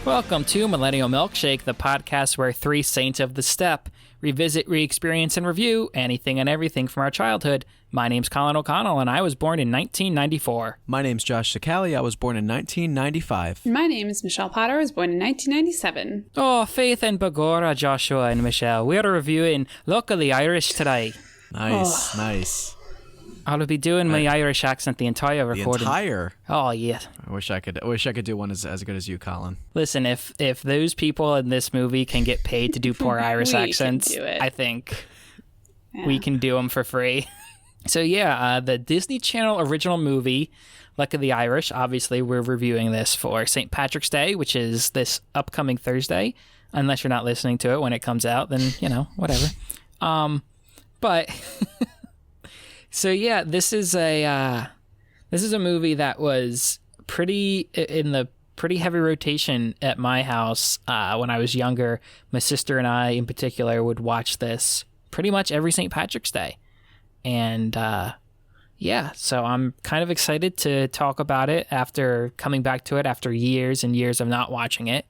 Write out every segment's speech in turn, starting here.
Welcome to Millennial Milkshake, the podcast where three saints of the step revisit, re-experience, and review anything and everything from our childhood. My name's Colin O'Connell, and I was born in 1994. My name's Josh Sakali. I was born in 1995. My name is Michelle Potter. I was born in 1997. Oh, Faith and Bagora, Joshua and Michelle. We're reviewing Locally Irish today. Nice. I'll be doing my Irish accent the entire recording. The entire? Oh, yeah. I wish I could do one as good as you, Colin. Listen, if those people in this movie can get paid to do poor Irish accents, I think we can do them for free. So yeah, the Disney Channel original movie, Luck of the Irish. Obviously, we're reviewing this for St. Patrick's Day, which is this upcoming Thursday. Unless you're not listening to it when it comes out, then, whatever. But... So yeah, this is a movie that was pretty heavy rotation at my house when I was younger. My sister and I, in particular, would watch this pretty much every St. Patrick's Day, and so I'm kind of excited to talk about it after coming back to it after years and years of not watching it.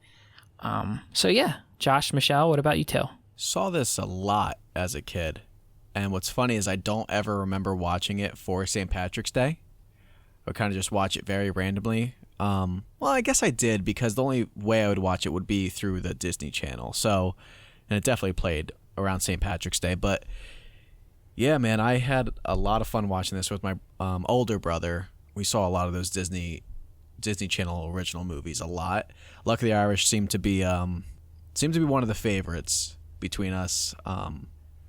So yeah, Josh, Michelle, what about you two? Saw this a lot as a kid. And what's funny is I don't ever remember watching it for St. Patrick's Day. I would kind of just watch it very randomly. Well, I guess I did, because the only way I would watch it would be through the Disney Channel. And it definitely played around St. Patrick's Day. But yeah, man, I had a lot of fun watching this with my older brother. We saw a lot of those Disney Channel original movies a lot. Luck of the Irish seemed to be one of the favorites between us.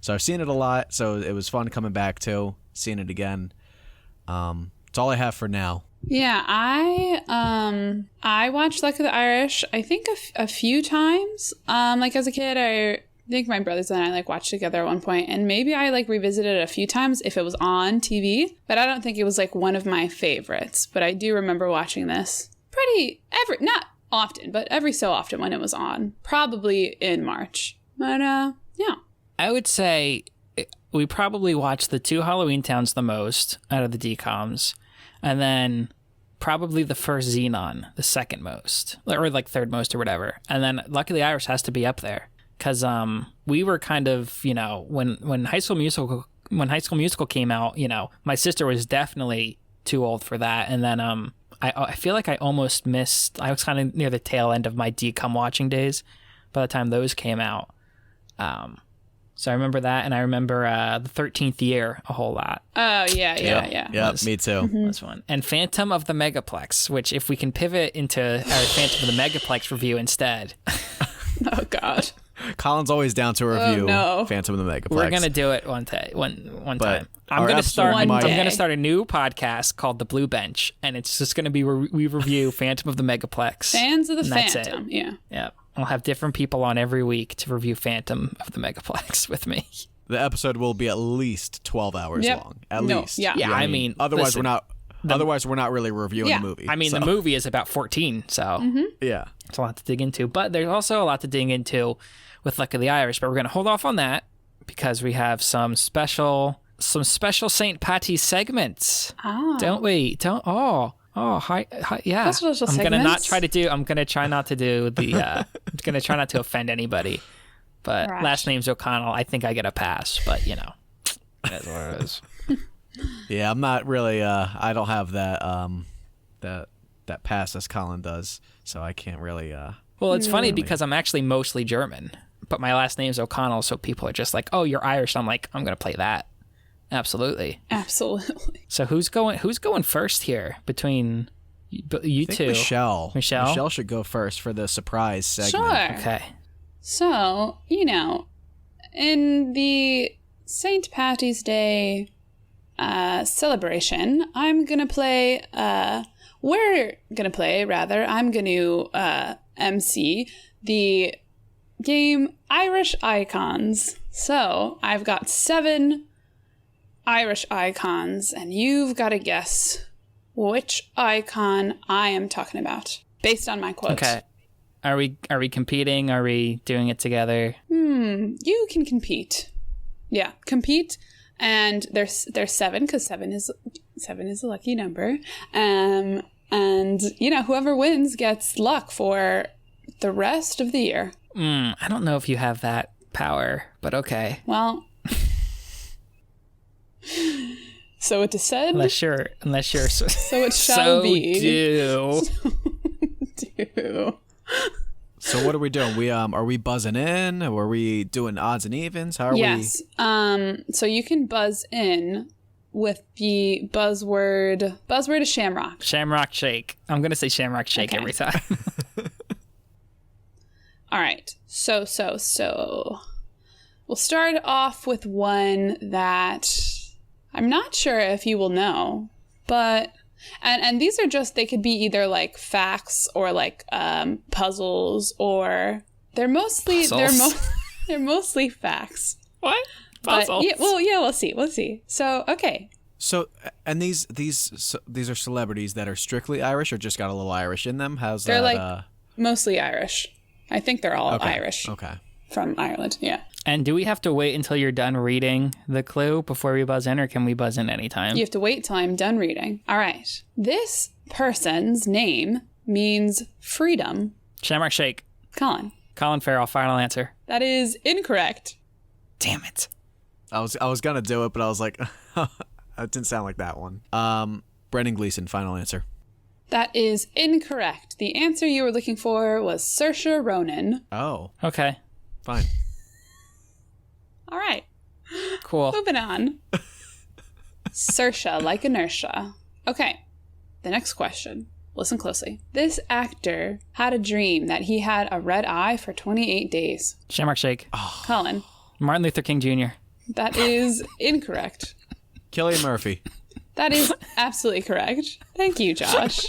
So I've seen it a lot, so it was fun coming back to seeing it again. It's all I have for now. Yeah, I watched Luck of the Irish, I think a few times. As a kid, I think my brothers and I watched together at one point, and maybe I revisited it a few times if it was on TV, but I don't think it was one of my favorites. But I do remember watching this not often, but every so often when it was on, probably in March. But yeah. I would say we probably watched the two Halloween Towns the most out of the DCOMs, and then probably the first Xenon the second most, or third most or whatever. And then Luck of the Irish has to be up there, because we were kind of, when High School Musical came out, my sister was definitely too old for that. And then I feel like I almost missed, I was kind of near the tail end of my DCOM watching days by the time those came out. So I remember that, and I remember the 13th Year a whole lot. Oh, yeah. Yeah, me too. Mm-hmm. That's one. And Phantom of the Megaplex, which if we can pivot into our Phantom of the Megaplex review instead. Oh, God. Colin's always down to review Phantom of the Megaplex. We're going to do it one time. I'm going to start a new podcast called The Blue Bench, and it's just going to be where we review Phantom of the Megaplex. Fans of the Phantom, yeah. Yeah. I'll have different people on every week to review Phantom of the Megaplex with me. The episode will be at least 12 hours long. At least. Yeah, I mean, otherwise we're not really reviewing the movie. I mean, the movie is about 14, so yeah, it's a lot to dig into. But there's also a lot to dig into with Luck of the Irish. But we're going to hold off on that because we have some special St. Patty's segments, don't we? Hi, yeah. I'm gonna try not to do the. I'm gonna try not to offend anybody. But last name's O'Connell. I think I get a pass. But that's what it is. Yeah, I'm not really. I don't have that that pass as Colin does, so I can't really. Well, it's funny because I'm actually mostly German, but my last name's O'Connell, so people are just like, "Oh, you're Irish." I'm like, I'm gonna play that. Absolutely. So who's going first here between you two? Michelle should go first for the surprise segment. Sure. Okay. So, in the St. Patty's Day celebration, I'm going to MC the game Irish Icons. So, I've got 7 Irish icons, and you've got to guess which icon I am talking about based on my quote. Okay. Are we competing? Are we doing it together? You can compete. Yeah, compete. And there's 7 because 7 is a lucky number. And whoever wins gets luck for the rest of the year. I don't know if you have that power, but okay. Well, so it is said. Unless you're so it shall be. Do. Do. So what are we doing? Are we buzzing in? Or are we doing odds and evens? How are we? Yes. So you can buzz in with the buzzword. Buzzword is shamrock. Shamrock shake. I'm gonna say shamrock shake every time. All right. So we'll start off with one that I'm not sure if you will know, but. And these are just, they could be either like facts or like puzzles, or they're mostly they're mostly facts. What? Puzzles? But, we'll see. So okay. So and these are celebrities that are strictly Irish or just got a little Irish in them? How's they're that? Like mostly Irish. I think they're all Irish. Okay. From Ireland, yeah. And do we have to wait until you're done reading the clue before we buzz in, or can we buzz in anytime? You have to wait till I'm done reading. All right. This person's name means freedom. Shamrock shake. Colin Farrell, final answer. That is incorrect. Damn it. I was gonna do it, but I was like, that didn't sound like that one. Brendan Gleeson, final answer. That is incorrect. The answer you were looking for was Saoirse Ronan. Oh. Okay. Fine. All right. Cool. Moving on. Saoirse, like inertia. Okay. The next question. Listen closely. This actor had a dream that he had a red eye for 28 days. Shamrock shake. Oh. Colin. Martin Luther King Jr. That is incorrect. Cillian Murphy. That is absolutely correct. Thank you, Josh.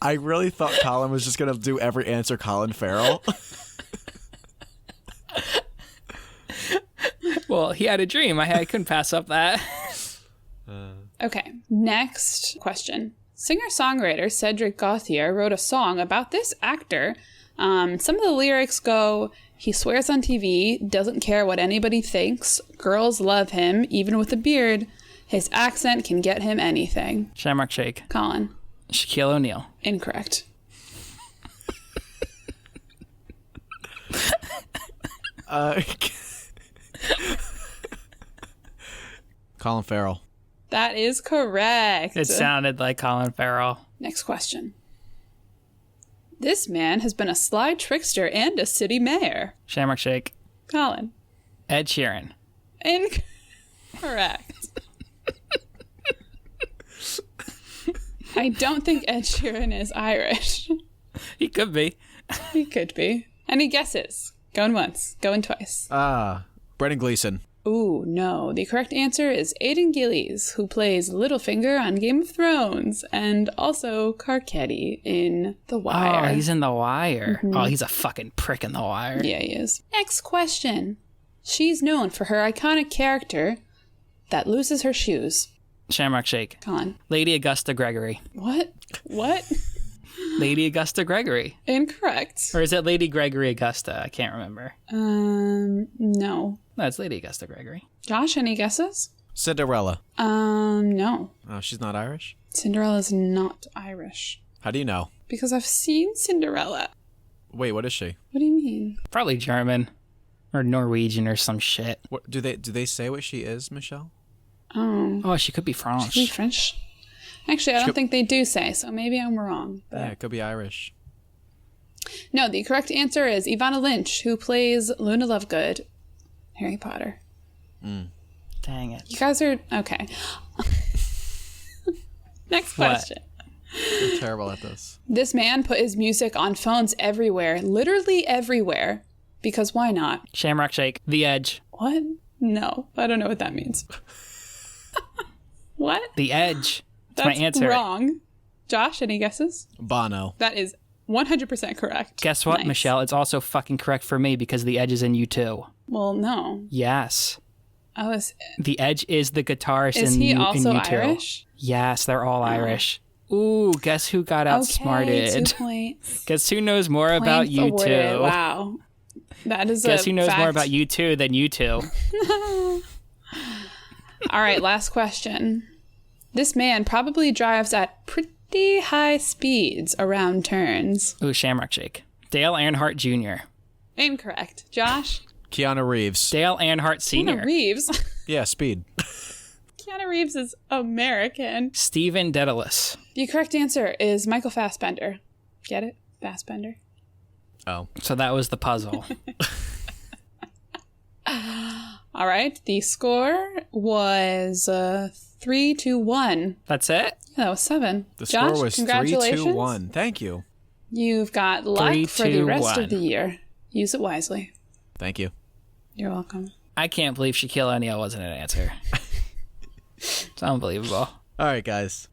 I really thought Colin was just gonna do every answer Colin Farrell. Well, he had a dream. I couldn't pass up that. Okay, next question. Singer-songwriter Cedric Gauthier wrote a song about this actor. Some of the lyrics go, he swears on TV, doesn't care what anybody thinks, girls love him, even with a beard, his accent can get him anything. Shamrock shake. Colin. Shaquille O'Neal. Incorrect. Colin Farrell. That is correct. It sounded like Colin Farrell. Next question. This man has been a sly trickster and a city mayor. Shamrock shake. Colin. Ed Sheeran. Incorrect. I don't think Ed Sheeran is Irish. He could be. He could be. Any guesses? Going once, going twice. Brendan Gleeson. Ooh, no. The correct answer is Aidan Gillies, who plays Littlefinger on Game of Thrones and also Carcetti in The Wire. Oh, he's in The Wire. Mm-hmm. Oh, he's a fucking prick in The Wire. Yeah, he is. Next question. She's known for her iconic character that loses her shoes. Shamrock shake. Colin. Lady Augusta Gregory. What? Lady Augusta Gregory. Incorrect. Or is it Lady Gregory Augusta? I can't remember. No. No, it's Lady Augusta Gregory. Josh, any guesses? Cinderella. No. Oh, she's not Irish? Cinderella's not Irish. How do you know? Because I've seen Cinderella. Wait, what is she? What do you mean? Probably German or Norwegian or some shit. What do they say what she is, Michelle? Oh, she could be French. Could be French. Actually, I don't think they do say, so maybe I'm wrong. But... Yeah, it could be Irish. No, the correct answer is Ivana Lynch, who plays Luna Lovegood, Harry Potter. Dang it. You guys are... Okay. Next question. I'm terrible at this. This man put his music on phones everywhere, literally everywhere, because why not? Shamrock shake. The Edge. What? No, I don't know what that means. What? The Edge. That's my answer. Wrong. Josh, any guesses? Bono. That is 100% correct. Guess what, Nice. Michelle? It's also fucking correct for me because The Edge is in U2. Well, no. Yes. Is The Edge is the guitarist in he in also U2. Irish? Yes, they're all Irish. Ooh, guess who got outsmarted? Okay, 2 points. Guess who knows more about Points awarded. U2? Wow. That is Guess who knows fact. more about U2 than U2? All right, last question. This man probably drives at pretty D, high speeds around turns. Ooh, Shamrock Shake. Dale Earnhardt Jr. Incorrect. Josh? Keanu Reeves. Dale Earnhardt Sr. Keanu Reeves? Yeah, Speed. Keanu Reeves is American. Stephen Dedalus. The correct answer is Michael Fassbender. Get it? Fassbender. Oh. So that was the puzzle. All right. The score was 3-1. That's it? Yeah, that was 7. The Josh, score was congratulations. 3-2-1. Thank you. You've got luck 3, for the 2, rest 1. of the year. Use it wisely. Thank you. You're welcome. I can't believe Shaquille O'Neal wasn't an answer. It's unbelievable. All right, guys.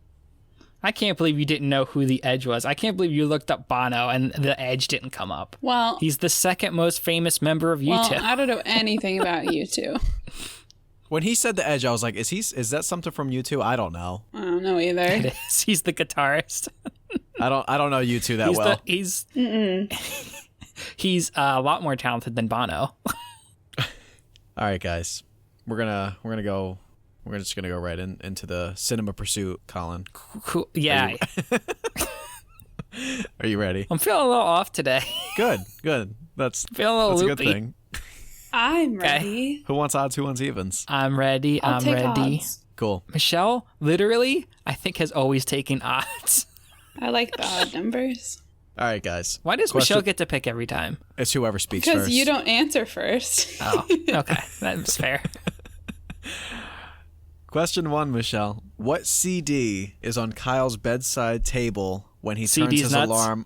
I can't believe you didn't know who the Edge was. I can't believe you looked up Bono and the Edge didn't come up. Well, He's the second most famous member of U2. well, I don't know anything about U2. When he said the Edge, I was like, is that something from U2? I don't know. I don't know either. It is. He's the guitarist. I don't know U2 that well. He's a lot more talented than Bono. All right, guys. We're just gonna go right into the cinema pursuit, Colin. Cool. Yeah. Are you ready? I'm feeling a little off today. Good. Feeling a little that's loopy. a good thing. I'm ready. Who wants odds? Who wants evens? I'm ready. I'll I'm take ready. odds. Cool. Michelle, literally, I think has always taken odds. I like the odd numbers. All right, guys. Why does Michelle get to pick every time? It's whoever speaks Because first. you don't answer first. Oh, okay. That's fair. Question 1, Michelle. What CD is on Kyle's bedside table when he turns CD's his nuts? alarm?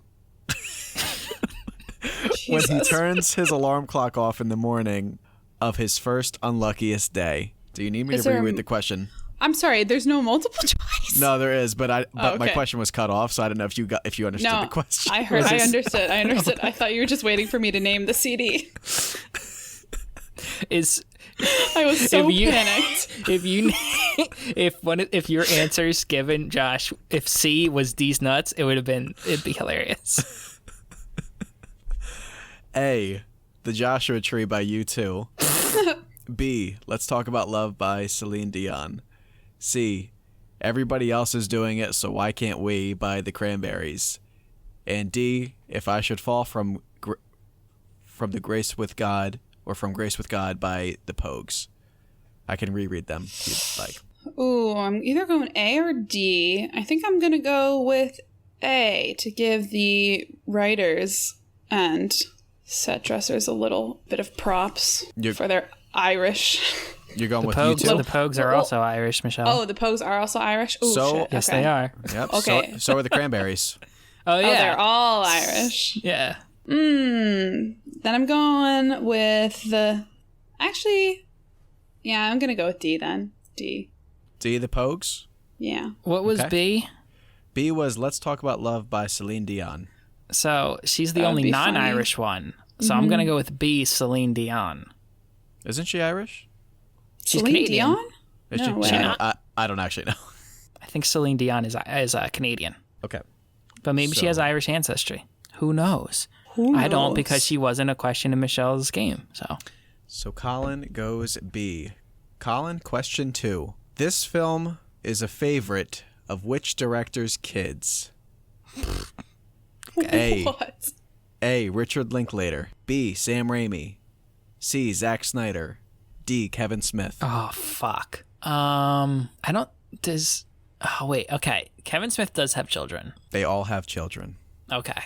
When he turns his alarm clock off in the morning of his first unluckiest day. Do you need me to reread the question? I'm sorry, there's no multiple choice? No, there is, but my okay. question was cut off, so I don't know if you understood the question. I understood. I thought you were just waiting for me to name the CD. I was so panicked. If your answers given, Josh, if C was D's nuts, it'd be hilarious. A, The Joshua Tree by U2. B, Let's Talk About Love by Celine Dion. C, Everybody Else Is Doing It, So Why Can't We by the Cranberries. And D, If I Should Fall from the Grace with God, or From Grace with God by the Pogues. I can reread them if you'd like. Ooh, I'm either going A or D. I think I'm going to go with A to give the writers and set dressers a little bit of props for their Irish. You're going with Pogues, U2? the Pogues are also Irish, Michelle. Oh, the Pogues are also Irish? Ooh, shit. Yes, Okay. they are. Yep. Okay. So are the Cranberries. Oh, yeah. Oh, they're all Irish. Yeah. Then I'm going with Actually, yeah, I'm going to go with D then. D. D, the Pogues? Yeah. What was Okay. B? B was Let's Talk About Love by Celine Dion. So she's the That would only be non-Irish one. So I'm going to go with B, Celine Dion. Isn't she Irish? She's Celine Canadian. Dion? Is No way. she? I don't actually know. I think Celine Dion is Canadian. Okay. But maybe she So- has Irish ancestry. Who knows? Who I don't, knows? because she wasn't a question in Michelle's game. So Colin goes B. Colin, question 2. This film is a favorite of which director's kids? A. What? A. Richard Linklater. B. Sam Raimi. C. Zack Snyder. D. Kevin Smith. Oh, fuck. I don't... Does... Oh, wait. Okay. Kevin Smith does have children. They all have children. Okay.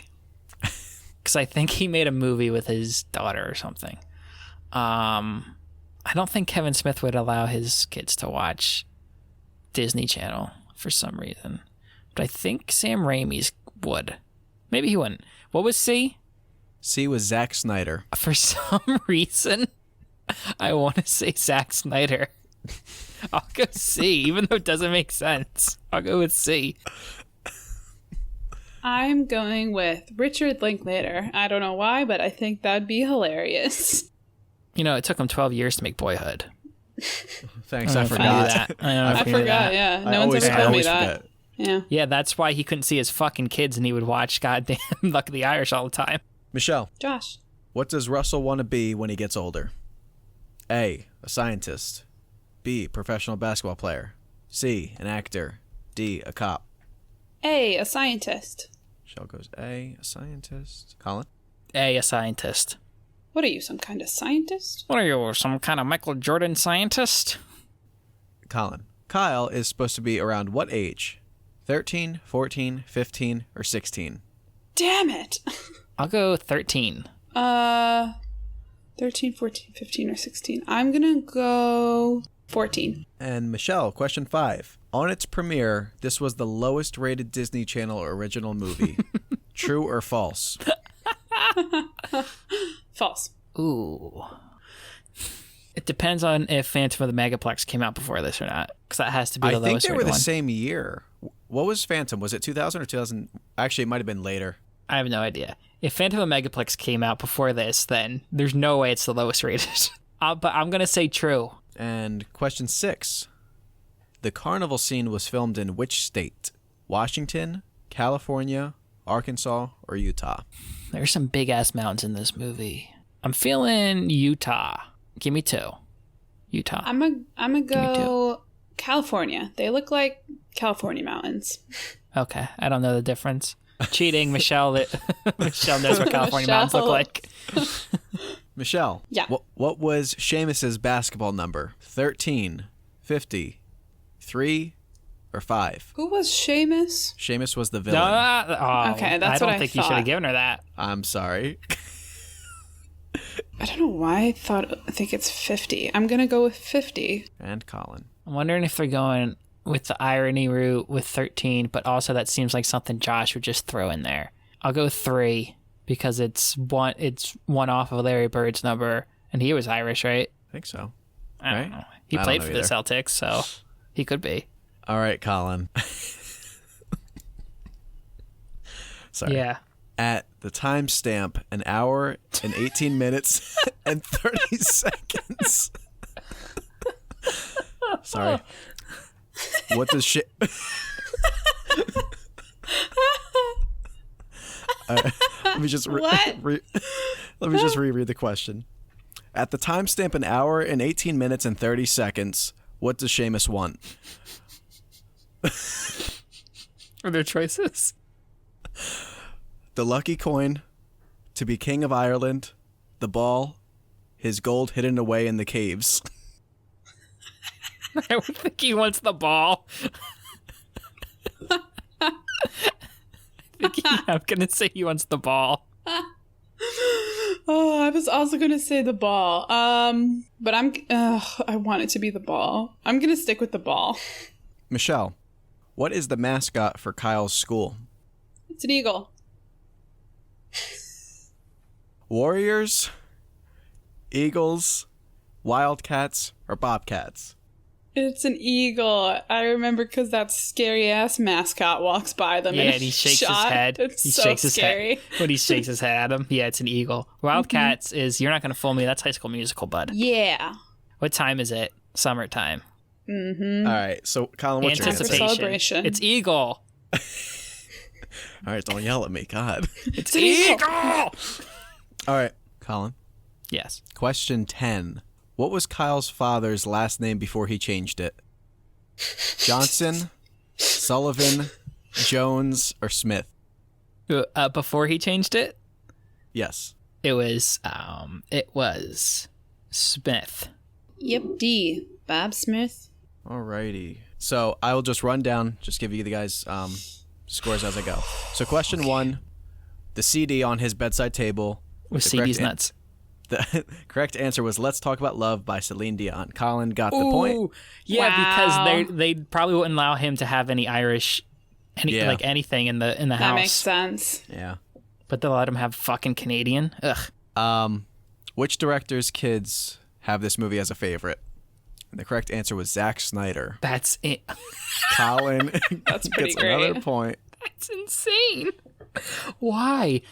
Because I think he made a movie with his daughter or something. I don't think Kevin Smith would allow his kids to watch Disney Channel for some reason. But I think Sam Raimi's would. Maybe he wouldn't. What was C? C was Zack Snyder. For some reason, I want to say Zack Snyder. I'll go C, even though it doesn't make sense. I'll go with C. I'm going with Richard Linklater. I don't know why, but I think that'd be hilarious. You know, it took him 12 years to make Boyhood. Thanks, I I don't know if you knew forgot. that. I don't know I if you knew forgot, that. yeah. I No one's ever told me always that. forget. Yeah. Yeah, that's why he couldn't see his fucking kids and he would watch goddamn Luck of the Irish all the time. Michelle, Josh. what does Russell want to be when he gets older? A. A scientist. B. Professional basketball player. C. An actor. D. A cop. A scientist. Michelle goes A scientist. Colin? A scientist. What are you, some kind of scientist? What are you, some kind of Michael Jordan scientist? Colin. Kyle is supposed to be around what age? 13, 14, 15, or 16? Damn it. I'll go 13. 13, 14, 15, or 16. I'm gonna go 14. And Michelle, question 5. On its premiere, this was the lowest rated Disney Channel original movie. True or false? False. Ooh. It depends on if Phantom of the Megaplex came out before this or not, because that has to be the lowest rated one. I think they were the same year. What was Phantom? Was it 2000 or 2000? Actually, it might have been later. I have no idea. If Phantom of the Megaplex came out before this, then there's no way it's the lowest rated. But I'm going to say true. And question 6. The carnival scene was filmed in which state? Washington, California, Arkansas, or Utah? There's some big-ass mountains in this movie. I'm feeling Utah. Give me 2. Utah. I'm gonna go California. They look like California mountains. Okay, I don't know the difference. Cheating, Michelle. Michelle knows what California mountains look like. Michelle. Yeah. What was Seamus's basketball number? 13, 50, 3, or 5? Who was Seamus? Seamus was the villain. Okay, that's what I don't think thought. you should have given her that. I'm sorry. I don't know why I think it's 50. I'm gonna go with 50. And Colin. I'm wondering if they're going with the irony route with 13, but also that seems like something Josh would just throw in there. I'll go 3 because it's one off of Larry Bird's number, and he was Irish, right? I think so. I don't know. He played for the Celtics, so he could be. All right, Colin. Sorry. Yeah. At the timestamp, 1 hour and 18 minutes and 30 seconds. Sorry. What does shit? Let me just let me just reread the question. At the timestamp, 1 hour and 18 minutes and 30 seconds. What does Seamus want? Are there choices? The lucky coin, to be king of Ireland, the ball, his gold hidden away in the caves. I would think he wants the ball. I'm going to say he wants the ball. Oh, I was also going to say the ball. But I want it to be the ball. I'm going to stick with the ball. Michelle, what is the mascot for Kyle's school? It's an eagle. Warriors, Eagles, Wildcats, or Bobcats? It's an eagle. I remember because that scary-ass mascot walks by them. Yeah, and he shakes his head. It's he so shakes scary. His head. When he shakes his head at him, yeah, it's an eagle. Wildcats is, you're not going to fool me, that's High School Musical, bud. Yeah. What time is it? Summertime. Mm-hmm. All right, so Colin, what's your answer? Celebration. It's eagle. All right, don't yell at me, God. It's eagle! All right, Colin. Yes. Question 10. What was Kyle's father's last name before he changed it? Johnson, Sullivan, Jones, or Smith? Before he changed it? Yes. It was Smith. Yep, D. Bob Smith. Alrighty. So I will just run down, just give you the guys scores as I go. So question 1, the CD on his bedside table. Was CD's nuts. The correct answer was "Let's Talk About Love" by Celine Dion. Colin got the point. Yeah, Wow. because they probably wouldn't allow him to have any Irish, anything in the house. That makes sense. Yeah. But they let him have fucking Canadian. Ugh. Which director's kids have this movie as a favorite? And the correct answer was Zack Snyder. That's it. Colin That's pretty gets great. another point. That's insane. Why?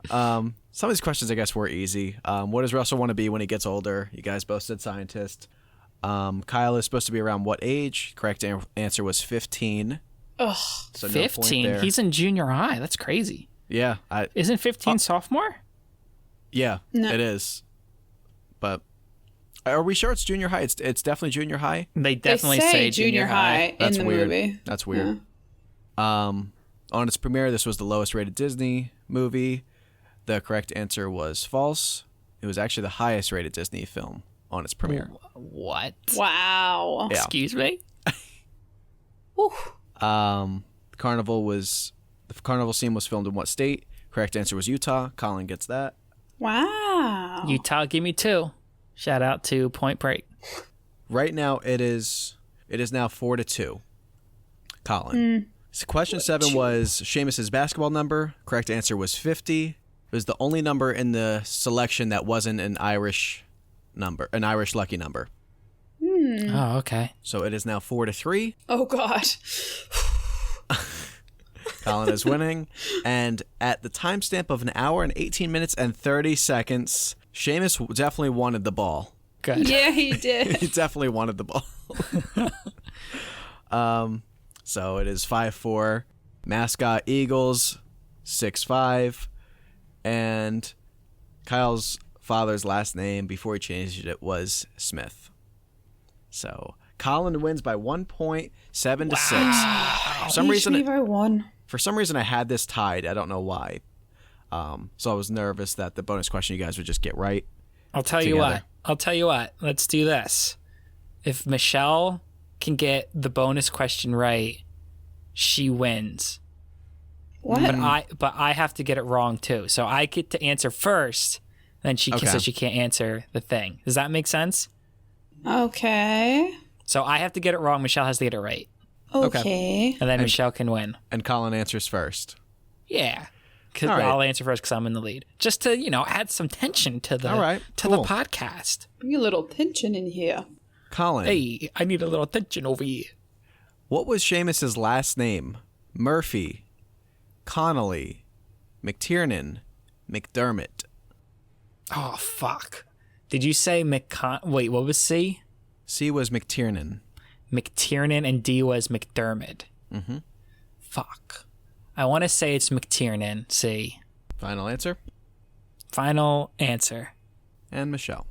Some of these questions, I guess, were easy. What does Russell want to be when he gets older? You guys both said scientist. Kyle is supposed to be around what age? Correct answer was 15. Ugh. So no 15? point there. He's in junior high. That's crazy. Yeah. Isn't 15 sophomore? Yeah, No. it is. But are we sure it's junior high? It's definitely junior high. They definitely They say junior high. in That's the weird. movie. That's weird. On its premiere, this was the lowest rated Disney movie. The correct answer was false. It was actually the highest rated Disney film on its premiere. What? Wow. Yeah. Excuse me? The carnival scene was filmed in what state? Correct answer was Utah. Colin gets that. Wow. Utah, give me 2. Shout out to Point Break. Right now, it is now 4-2. Colin. So question 7 was Seamus's basketball number. Correct answer was 50. It was the only number in the selection that wasn't an Irish lucky number. Oh, okay. So it is now 4-3. Oh, God. Colin is winning. And at the timestamp of 1 hour and 18 minutes and 30 seconds, Seamus definitely wanted the ball. Good. Yeah, he did. He definitely wanted the ball. So it is 5-4. Mascot Eagles, 6-5. And Kyle's father's last name before he changed it was Smith. So Colin wins by 1 point, 7-6. For some reason, I had this tied. I don't know why. So I was nervous that the bonus question you guys would just get right. I'll tell you what. Let's do this. If Michelle can get the bonus question right, she wins. What? But I have to get it wrong too. So I get to answer first, then so she can't answer the thing. Does that make sense? Okay. So I have to get it wrong. Michelle has to get it right. Okay. And then Michelle can win. And Colin answers first. Yeah. Because All right. I'll answer first because I'm in the lead. Just to, add some tension to the the podcast. Bring a little tension in here. Colin. Hey, I need a little tension over here. What was Seamus's last name? Murphy, Connolly, McTiernan, McDermott. Oh, fuck. Did you say Wait, what was C? C was McTiernan. McTiernan and D was McDermott. Mm-hmm. Fuck. I want to say it's McTiernan. C. Final answer? Final answer. And Michelle.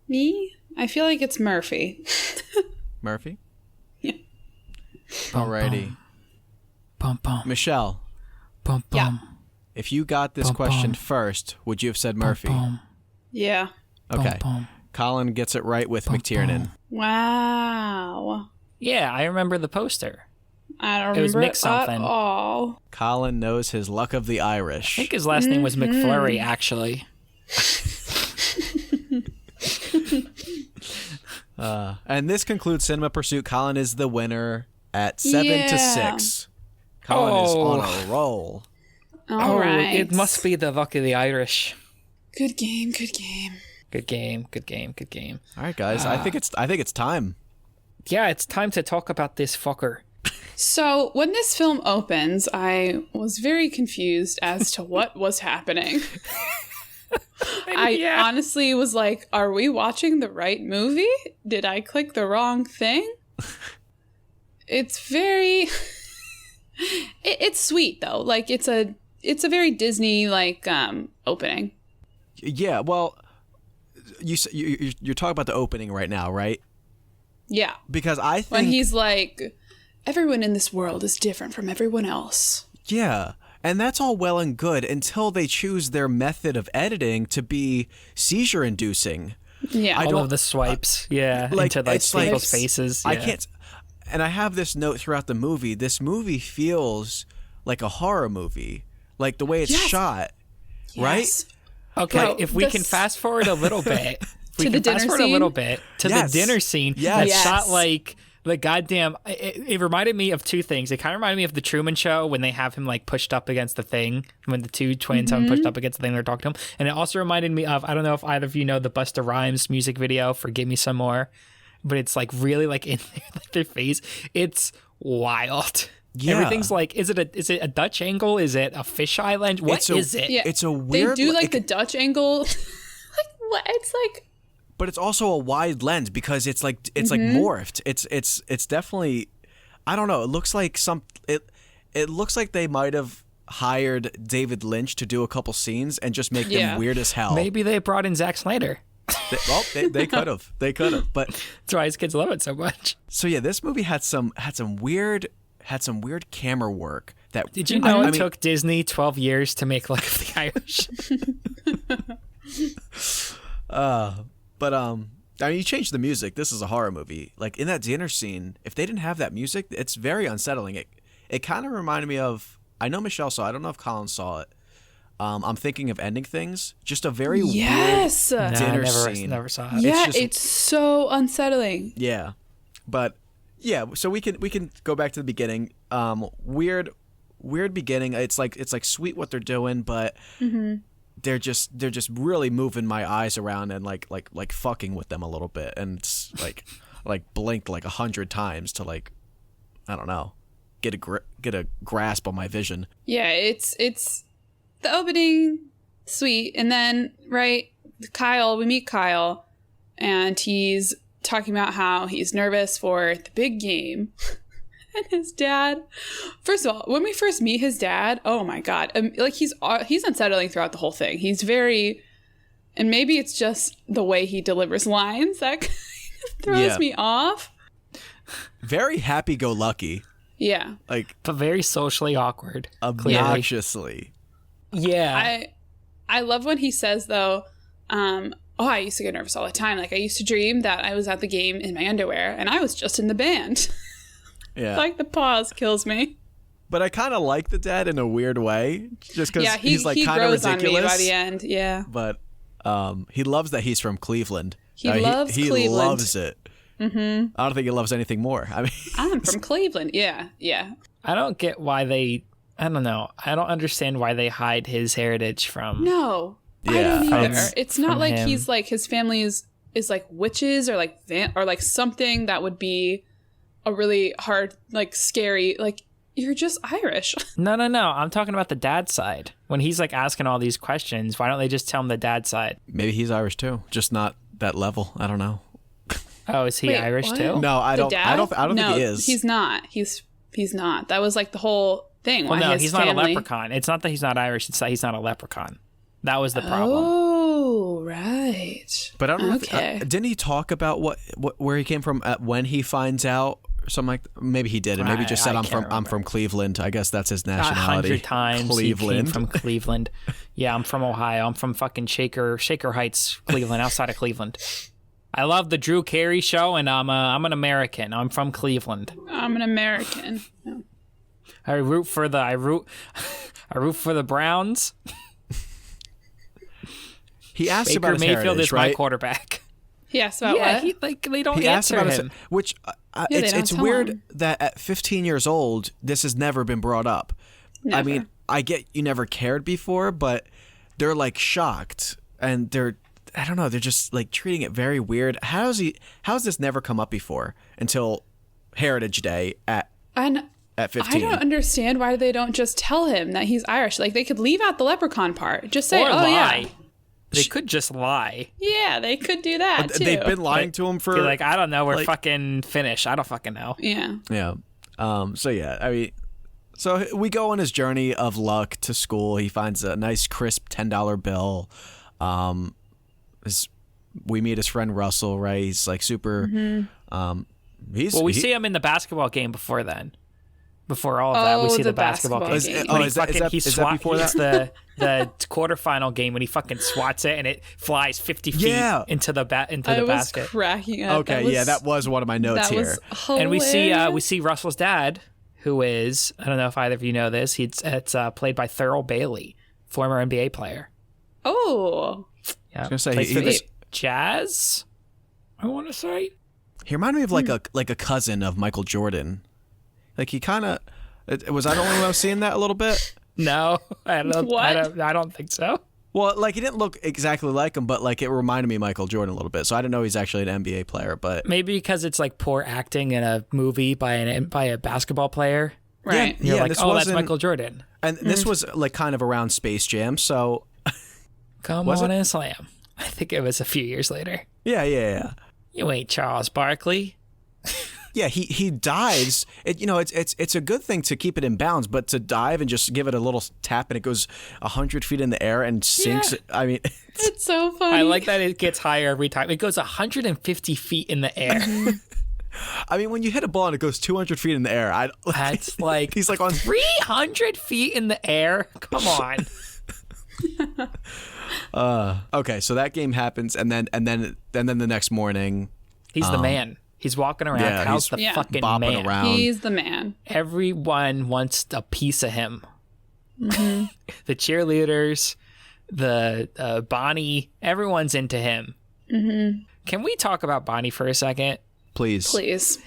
Me? I feel like it's Murphy. Murphy? Yeah. Alrighty. Bum, bum. Michelle, Bum, bum. Yeah. if you got this Bum, question bum. first, would you have said Murphy? Bum, Yeah. Okay. bum, bum. Colin gets it right with Bum, McTiernan. bum. Wow. Yeah, I remember the poster. I don't It was remember Mick something. at all. Colin knows his luck of the Irish. I think his last name was McFlurry, actually. And this concludes Cinema Pursuit. Colin is the winner at 7-6. Colin is on a roll. All right. It must be the luck of the Irish. Good game, good game. Good game, good game, good game. All right, guys. I think it's time. Yeah, it's time to talk about this fucker. So when this film opens, I was very confused as to what was happening. I honestly was like, are we watching the right movie? Did I click the wrong thing? It's very... it's sweet, though. Like, it's a very Disney, like, opening. Yeah, well, you're talking about the opening right now, right? Yeah. Because I think... When he's like, everyone in this world is different from everyone else. Yeah. And that's all well and good until they choose their method of editing to be seizure-inducing. Yeah. All of the swipes, into people's faces. Yeah. I can't... And I have this note throughout the movie. This movie feels like a horror movie. Like the way it's shot. Right? Yes. Okay, Bro, if we can fast forward a little bit. To the dinner scene? A little bit to the dinner scene. Yes. That's shot like the goddamn... It reminded me of two things. It kind of reminded me of the Truman Show when they have him like pushed up against the thing, when the two twins have him pushed up against the thing they're talking to him. And it also reminded me of, I don't know if either of you know the Busta Rhymes music video for Give Me Some More, but it's like really like in their face. It's wild. Yeah. Everything's like, is it a Dutch angle? Is it a fisheye lens? What is it? Yeah. It's a weird... They do like the Dutch angle. Like what? It's like... But it's also a wide lens because it's like morphed. It's definitely... I don't know. It looks like it looks like they might have hired David Lynch to do a couple scenes and just make them weird as hell. Maybe they brought in Zack Snyder. They could have. They could have. But that's why his kids love it so much. so yeah, this movie had some weird had some weird camera work. That did you know it took Disney 12 years to make Luck of the Irish? I mean, you change the music. This is a horror movie. Like in that dinner scene, if they didn't have that music, it's very unsettling. It kind of reminded me of. I know Michelle saw it. I don't know if Colin saw it. I'm thinking of Ending Things. Just a very weird dinner scene. Never saw it. Yeah, it's so unsettling. Yeah, but yeah. So we can go back to the beginning. Weird beginning. It's like sweet what they're doing, but they're just really moving my eyes around and like fucking with them a little bit, and it's like blinked like 100 times to like, I don't know, get a grasp on my vision. Yeah, it's the opening, sweet, and then we meet Kyle, and he's talking about how he's nervous for the big game. And his dad, first of all, when we first meet his dad, oh my God, like he's unsettling throughout the whole thing. He's very, and maybe it's just the way he delivers lines that kind of throws me off. Very happy-go-lucky. Yeah. But very socially awkward. Obnoxiously. Yeah. I love when he says, though, I used to get nervous all the time. Like, I used to dream that I was at the game in my underwear, and I was just in the band. Yeah. Like, the pause kills me. But I kind of like the dad in a weird way, just because he's like kind of ridiculous. He grows on me by the end, yeah. But he loves that he's from Cleveland. He loves Cleveland. He loves it. Mm-hmm. I don't think he loves anything more. I mean, I'm from Cleveland. Yeah. I don't get why I don't know. I don't understand why they hide his heritage from. No, I don't either. It's not like him. He's like his family is like witches or like or like something that would be a really hard, like scary, like you're just Irish. No. I'm talking about the dad side. When he's like asking all these questions, why don't they just tell him the dad side? Maybe he's Irish too, just not that level. I don't know. Oh, is he Irish too? No, I don't think he is. He's not. He's not. That was like the whole thing. Well, no, he's not a leprechaun. It's not that he's not Irish. It's that he's not a leprechaun. That was the problem. Oh, right. But I don't know. Didn't he talk about where he came from when he finds out? Or something like that? Maybe he did, and maybe just said I'm from Cleveland. I guess that's his nationality. 100 times Cleveland. He came from Cleveland. Yeah, I'm from Ohio. I'm from fucking Shaker Heights, Cleveland, outside of Cleveland. I love the Drew Carey show, and I'm an American. I'm from Cleveland. I'm an American. Yeah. I root for the Browns. He asked Baker about his Mayfield heritage, is right? my quarterback. He asked about what? They don't answer him. Which it's weird that at 15 years old, this has never been brought up. Never. I mean, I get you never cared before, but they're like shocked, and I don't know, they're just like treating it very weird. How's this never come up before until Heritage Day at 15? I don't understand why they don't just tell him that he's Irish. Like, they could leave out the leprechaun part. Just say, lie. Yeah. They could just lie. Yeah, they could do that, too. They've been lying to him for... Be like, I don't know, we're fucking Finnish. I don't fucking know. Yeah. Yeah. So, yeah, I mean... So, we go on his journey of luck to school. He finds a nice, crisp $10 bill. We meet his friend Russell, right? He's like super... Mm-hmm. We see him in the basketball game before then. Before all of that, we see the basketball game. Is that before that? The quarterfinal game when he fucking swats it and it flies 50 feet into the basket. I was cracking up. Okay, that was one of my notes here. And we see Russell's dad, who is, I don't know if either of you know this, it's played by Thurl Bailey, former NBA player. Oh. Yeah. I was gonna say he was Jazz, I want to say. He reminded me of like a cousin of Michael Jordan. Like he kind of was. I the only one seeing that a little bit. No, I don't think so. Well, like he didn't look exactly like him, but like it reminded me of Michael Jordan a little bit. So I didn't know he's actually an NBA player, but maybe because it's like poor acting in a movie by a basketball player, right? You're like, that's Michael Jordan. And this was like kind of around Space Jam, so come on and slam. I think it was a few years later. Yeah. You ain't Charles Barkley. Yeah, he dives. It's a good thing to keep it in bounds, but to dive and just give it a little tap and it goes 100 feet in the air and sinks. Yeah. I mean, it's so funny. I like that it gets higher every time. It goes 150 feet in the air. I mean, when you hit a ball and it goes 200 feet in the air, that's like he's like on 300 feet in the air. Come on. Okay, so that game happens, and then the next morning, he's the man. He's walking around. Yeah, Kyle's he's the fucking bopping man. around. He's the man. Everyone wants a piece of him. Mm-hmm. The cheerleaders, the Bonnie, everyone's into him. Mm-hmm. Can we talk about Bonnie for a second? Please.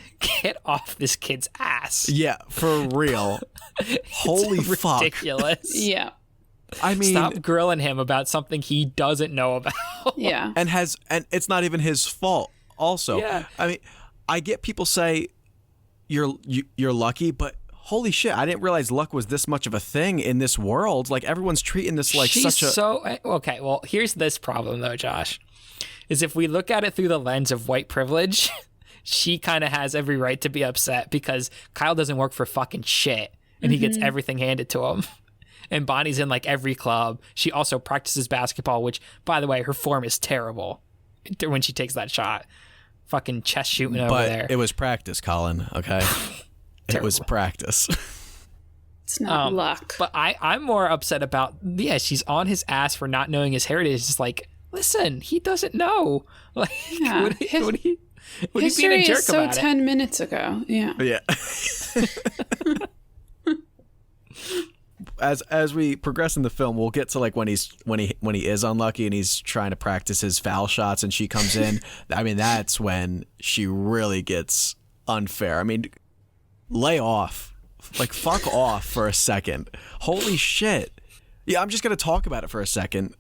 Get off this kid's ass. Yeah, for real. Holy fuck. Ridiculous. Yeah. I mean, stop grilling him about something he doesn't know about. Yeah. And it's not even his fault also. Yeah. I mean, I get people say you're lucky, but holy shit, I didn't realize luck was this much of a thing in this world. Like, everyone's treating this like okay, well, here's this problem though, Josh. Is if we look at it through the lens of white privilege, she kind of has every right to be upset because Kyle doesn't work for fucking shit and he gets everything handed to him. And Bonnie's in like every club. She also practices basketball, which, by the way, her form is terrible when she takes that shot. Fucking chest shooting over there. But it was practice, Colin, okay? It was practice. It's not luck. But I'm more upset about, she's on his ass for not knowing his heritage. It's like, listen, he doesn't know. Like, Yeah. what are you being History a jerk is so about 10 minutes ago. Yeah. Yeah. As we progress in the film, we'll get to like when he is unlucky and he's trying to practice his foul shots and she comes in. I mean, that's when she really gets unfair. I mean, lay off. Like, fuck off for a second. Holy shit. Yeah, I'm just going to talk about it for a second.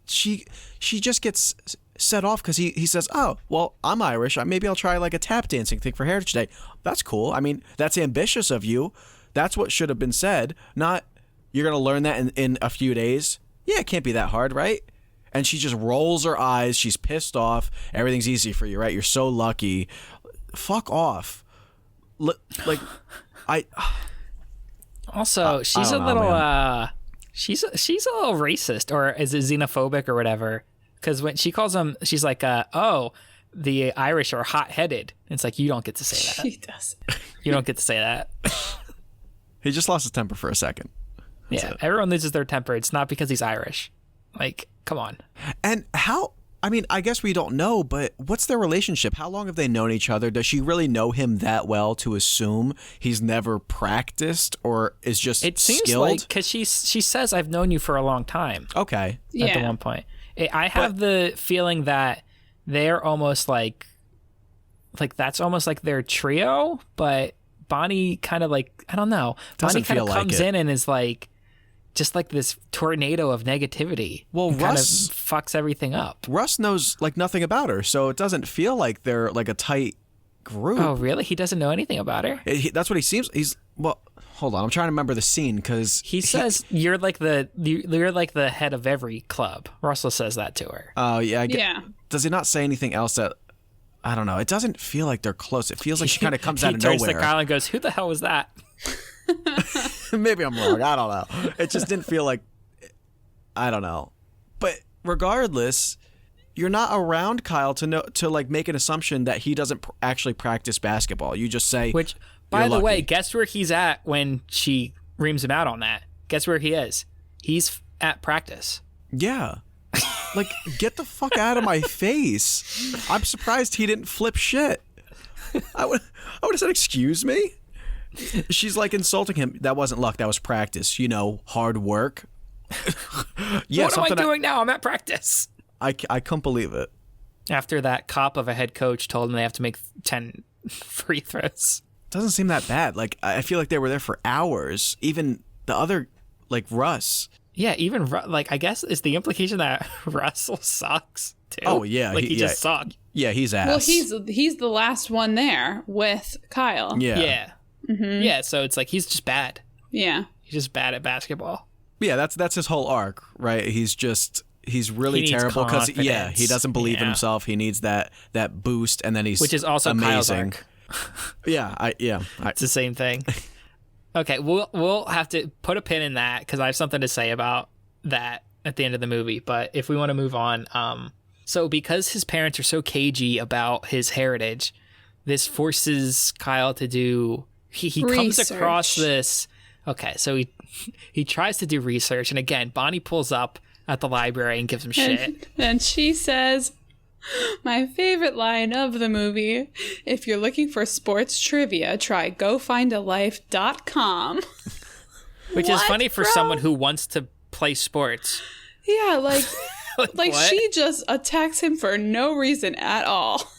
She just gets set off because he says, oh, well, I'm Irish. Maybe I'll try like a tap dancing thing for Heritage Day. That's cool. I mean, that's ambitious of you. That's what should have been said. Not, you're going to learn that in a few days. Yeah, it can't be that hard, right? And she just rolls her eyes. She's pissed off. Everything's easy for you, right? You're so lucky. Fuck off. Like, Also, she's a little she's a little racist, or is it xenophobic or whatever? Because when she calls him, she's like, oh, the Irish are hot-headed. It's like, you don't get to say that. She does. You don't get to say that. he just lost his temper for a second. That's yeah, it. everyone loses their temper. It's not because he's Irish. Like, come on. And how, I mean, I guess we don't know, but what's their relationship? How long have they known each other? Does she really know him that well to assume he's never practiced or is just It seems skilled? like, because she says, I've known you for a long time. Okay. At the one point. I have the feeling that they're almost like that's almost like their trio, but Bonnie kind of like, I don't know. Bonnie kind of comes in and is like, just like this tornado of negativity. Well, Russ kind of fucks everything up. Russ knows like nothing about her, so it doesn't feel like they're like a tight group. Oh, really? He doesn't know anything about her? That's what he seems. Well, hold on. I'm trying to remember the scene because he says you're like the head of every club. Russell says that to her. Oh, yeah. Yeah. Does he not say anything else that? I don't know. It doesn't feel like they're close. It feels like she kind of comes out of nowhere. He turns to Kyle and goes, "Who the hell was that?" Maybe I'm wrong. I don't know. It just didn't feel like. I don't know. But regardless, you're not around Kyle to like make an assumption that he doesn't actually practice basketball. You just say. Which, by the way, guess where he's at when she reams him out on that? Guess where he is? He's at practice. Yeah. Like, get the fuck out of my face. I'm surprised he didn't flip shit. I would have said, excuse me? She's like insulting him. That wasn't luck. That was practice. You know, hard work. Yeah, what am I doing now? I'm at practice. I couldn't believe it. After that cop of a head coach told them they have to make 10 free throws. Doesn't seem that bad. Like, I feel like they were there for hours. Even the other, like, Russ. Yeah, even, like, I guess is the implication that Russell sucks, too. Oh, yeah. Like, he just sucked. Yeah, he's ass. Well, he's the last one there with Kyle. Yeah. Yeah. Mm-hmm. Yeah, so it's like he's just bad. Yeah. He's just bad at basketball. Yeah, that's his whole arc, right? He's really terrible because he doesn't believe in himself. He needs that boost, and then which is also amazing. Kyle's arc. It's the same thing. Okay, we'll have to put a pin in that because I have something to say about that at the end of the movie. But if we want to move on, so because his parents are so cagey about his heritage, this forces Kyle to do. He comes across this. Okay, so he tries to do research, and again, Bonnie pulls up at the library and gives him shit. And she says, my favorite line of the movie, if you're looking for sports trivia, try gofindalife.com. Which is funny for someone who wants to play sports. Yeah, like what? She just attacks him for no reason at all.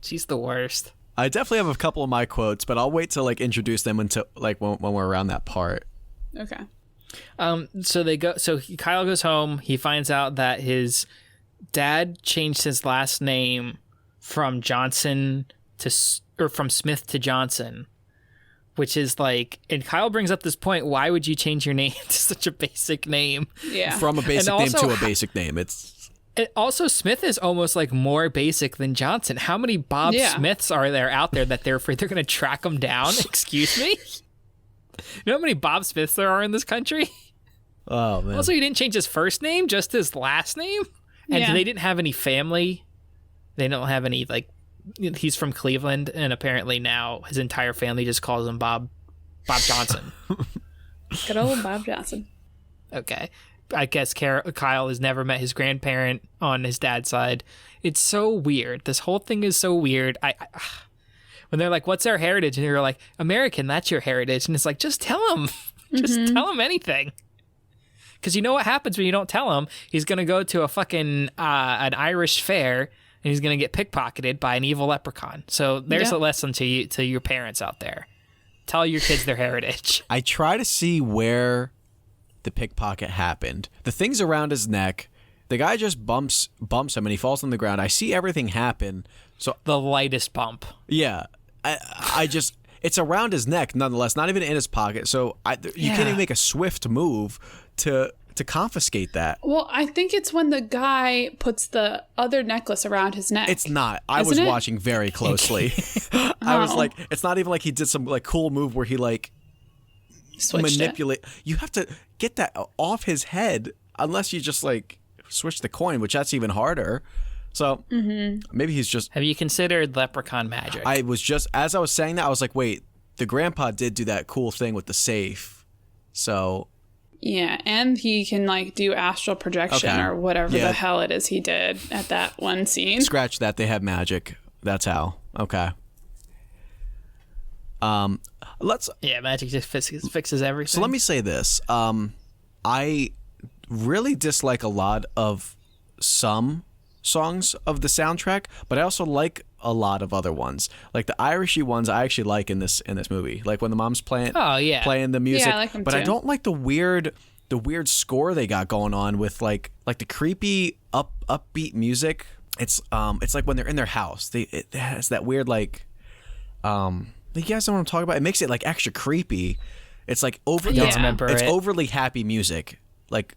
She's the worst. I definitely have a couple of my quotes, but I'll wait to like introduce them until like when we're around that part. Okay. So they go. So Kyle goes home. He finds out that his dad changed his last name from Johnson from Smith to Johnson, which is like. And Kyle brings up this point: why would you change your name to such a basic name? Yeah. From a basic name to a basic name. Also, Smith is almost like more basic than Johnson. How many Bob Smiths are there out there that they're afraid they're going to track him down? Excuse me? You know how many Bob Smiths there are in this country? Oh, man. Also, he didn't change his first name, just his last name. And they didn't have any family. They don't have any, like, he's from Cleveland, and apparently now his entire family just calls him Bob Johnson. Good old Bob Johnson. Okay. I guess Kyle has never met his grandparent on his dad's side. It's so weird. This whole thing is so weird. When they're like, what's our heritage? And you're like, American, that's your heritage. And it's like, just tell him. Just tell him anything. Because you know what happens when you don't tell him? He's going to go to a fucking an Irish fair, and he's going to get pickpocketed by an evil leprechaun. So there's a lesson to your parents out there. Tell your kids their heritage. I try to see where the pickpocket happened. The thing's around his neck. The guy just bumps him and he falls on the ground. I see everything happen. So the lightest bump. Yeah. I just it's around his neck nonetheless, not even in his pocket. So you can't even make a swift move to confiscate that. Well, I think it's when the guy puts the other necklace around his neck. It's not. I was watching very closely. I was like, it's not even like he did some like cool move where he like manipulate. You have to get that off his head unless you just like switch the coin, which that's even harder. So maybe he's just. Have you considered leprechaun magic? I was just as I was saying that I was like, wait, the grandpa did do that cool thing with the safe, so. Yeah, and he can like do astral projection or whatever the hell it is he did at that one scene. Scratch that. They have magic. That's how. Okay. Magic just fixes everything. So let me say this. I really dislike a lot of some songs of the soundtrack, but I also like a lot of other ones. Like the Irishy ones I actually like in this movie. Like when the mom's playing the music. Yeah, I like them but too. I don't like the weird score they got going on with like the creepy upbeat music. It's like when they're in their house. It has that weird like you guys know what I'm talking about? It makes it like extra creepy. It's like it's overly happy music. Like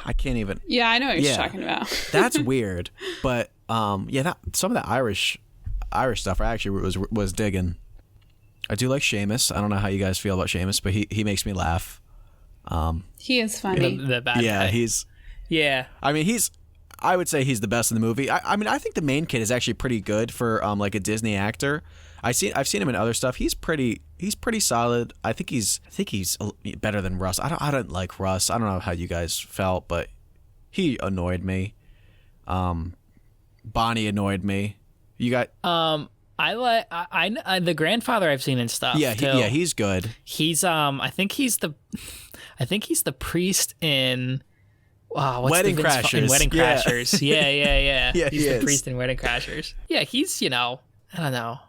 I can't even. Yeah, I know what you're talking about. That's weird. But some of the Irish stuff I actually was digging. I do like Seamus. I don't know how you guys feel about Seamus, but he makes me laugh. He is funny. The bad guy. He's. Yeah. I mean, I would say he's the best in the movie. I mean, I think the main kid is actually pretty good for like a Disney actor. I've seen him in other stuff. He's pretty solid. I think he's better than Russ. I don't like Russ. I don't know how you guys felt, but he annoyed me. Bonnie annoyed me. You got I like the grandfather I've seen in stuff. Yeah, he's good. He's I think he's the priest in Wedding Crashers. In Wedding Crashers. Yeah. Yeah, he's the priest in Wedding Crashers. Yeah, he's I don't know.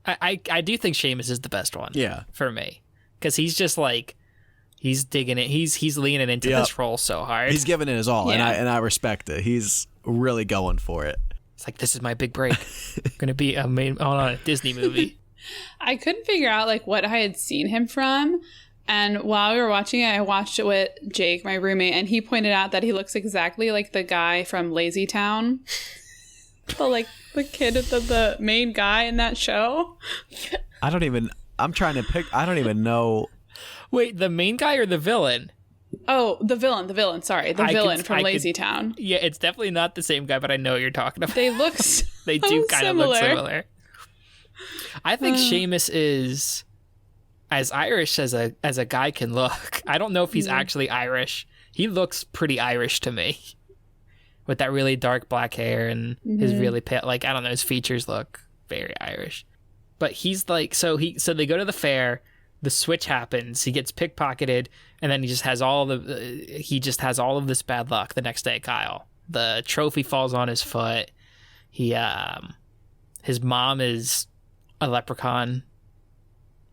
I do think Seamus is the best one. Yeah, for me, because he's just like he's digging it. He's leaning into this role so hard. He's giving it his all, and I respect it. He's really going for it. It's like, this is my big break. I'm gonna be on a Disney movie. I couldn't figure out like what I had seen him from, and while we were watching it, I watched it with Jake, my roommate, and he pointed out that he looks exactly like the guy from Lazy Town. The kid, the main guy in that show. I don't even know. Wait, the main guy or the villain? Oh, the villain. Sorry, the villain from Lazy Town. Yeah, it's definitely not the same guy, but I know what you're talking about. They look they do kind of look similar. I think Seamus is as Irish as a guy can look. I don't know if he's actually Irish. He looks pretty Irish to me, with that really dark black hair and his really pale. Like, I don't know, his features look very Irish. But he's like, so they go to the fair. The switch happens. He gets pickpocketed, and then he just has all of this bad luck the next day. Kyle, the trophy falls on his foot. His mom is a leprechaun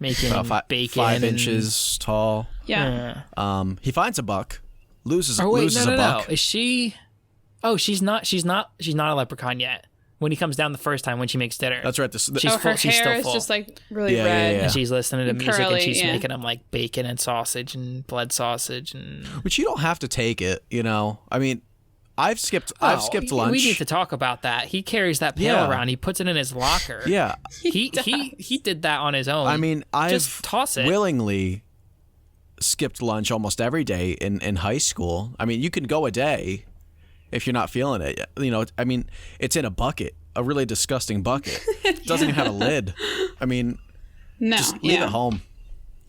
making bacon, 5 inches tall. Yeah. He finds a buck, loses no, a buck. No. Is she? Oh, she's not a leprechaun yet. When he comes down the first time, when she makes dinner. That's right. Her hair is just like really red. Yeah. And she's listening to music curly, and she's making him like bacon and sausage and blood sausage and. Which you don't have to take it, you know. I mean, I've skipped lunch. We need to talk about that. He carries that pail around. He puts it in his locker. Yeah. He did that on his own. I mean, just toss it. Willingly skipped lunch almost every day in high school. I mean, you can go a day if you're not feeling it. You know, I mean, it's in a bucket, a really disgusting bucket. It doesn't even have a lid. I mean, just leave it home.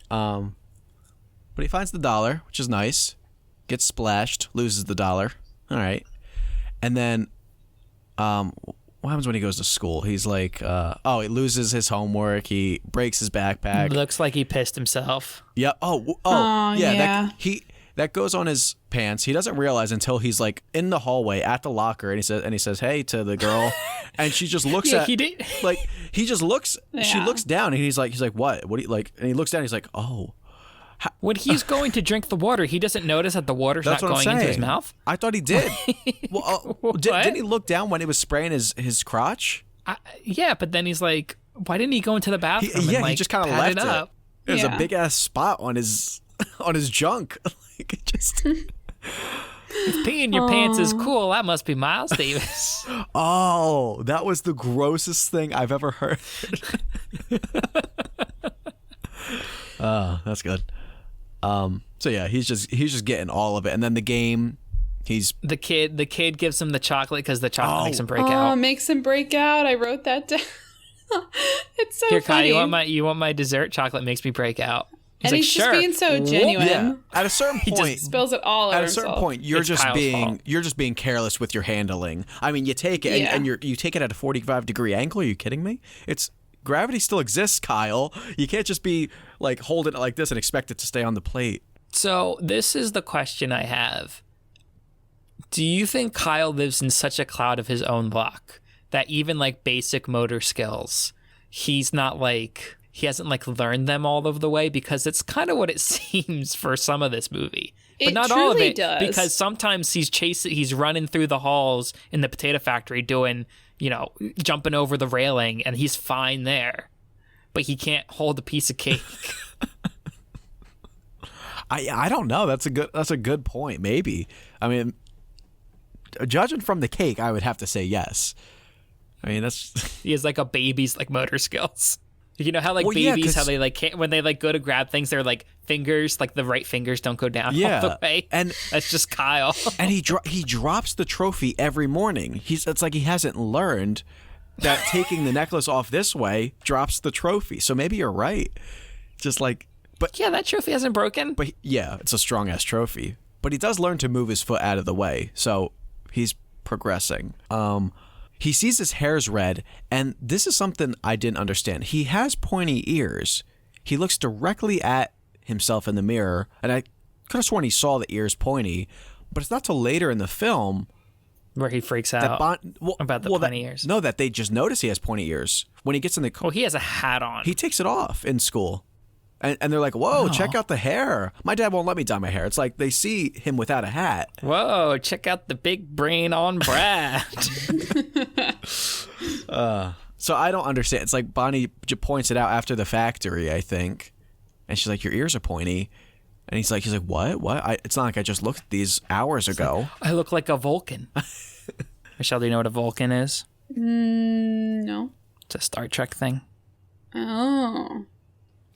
But he finds the $1, which is nice. Gets splashed, loses the $1. All right. And then what happens when he goes to school? He's like, he loses his homework. He breaks his backpack. Looks like he pissed himself. Yeah. Yeah. That goes on his pants. He doesn't realize until he's like in the hallway at the locker, and he says, "Hey" to the girl, and she just looks at. He did. Like he just looks. Yeah. She looks down, and he's like, "What? What do you like?" And he looks down. He's like, "Oh." When he's going to drink the water, he doesn't notice that the water's not going into his mouth. I thought he did. Well, didn't he look down when it was spraying his crotch? Yeah, but then he's like, "Why didn't he go into the bathroom?" He just kind of left it. There's a big ass spot on his junk. Like it just. If peeing your pants is cool, that must be Miles Davis. Oh, that was the grossest thing I've ever heard. That's good. So yeah, he's just getting all of it, and then the game. The kid gives him the chocolate because the chocolate makes him break out. Oh, makes him break out. I wrote that down. It's so Here, funny. Kyle, you want my dessert? Chocolate makes me break out. He's like, just being so genuine. Yeah. At a certain point, he just spills it all over himself. At a certain point, you're just being careless with your handling. I mean, you take it and you take it at a 45-degree angle. Are you kidding me? Gravity still exists, Kyle. You can't just be like holding it like this and expect it to stay on the plate. So this is the question I have. Do you think Kyle lives in such a cloud of his own luck that even like basic motor skills, he hasn't like learned them all of the way? Because it's kind of what it seems for some of this movie. But not all of it. Does. Because sometimes he's running through the halls in the potato factory doing, jumping over the railing, and he's fine there. But he can't hold a piece of cake. I don't know. That's a good point. Maybe. I mean, judging from the cake, I would have to say yes. I mean, he has like a baby's like motor skills. You know how like babies, how they like can't, when they like go to grab things, their like fingers, like the right fingers don't go down all the way. And that's just Kyle. And he drops the trophy every morning. It's like he hasn't learned that taking the necklace off this way drops the trophy. So maybe you're right. Just like, but yeah, that trophy hasn't broken. But yeah, it's a strong ass trophy. But he does learn to move his foot out of the way, so he's progressing. He sees his hair's red, and this is something I didn't understand. He has pointy ears. He looks directly at himself in the mirror, and I could have sworn he saw the ears pointy, but it's not till later in the film where he freaks out about the pointy ears. No, that they just notice he has pointy ears. When he gets in the car. Well, he has a hat on. He takes it off in school. And they're like, whoa, check out the hair. My dad won't let me dye my hair. It's like they see him without a hat. Whoa, check out the big brain on Brad. So I don't understand. It's like Bonnie points it out after the factory, I think. And she's like, your ears are pointy. And he's like, what? It's not like I just looked at these hours ago. Like, I look like a Vulcan. Michelle, do you know what a Vulcan is? No. It's a Star Trek thing. Oh.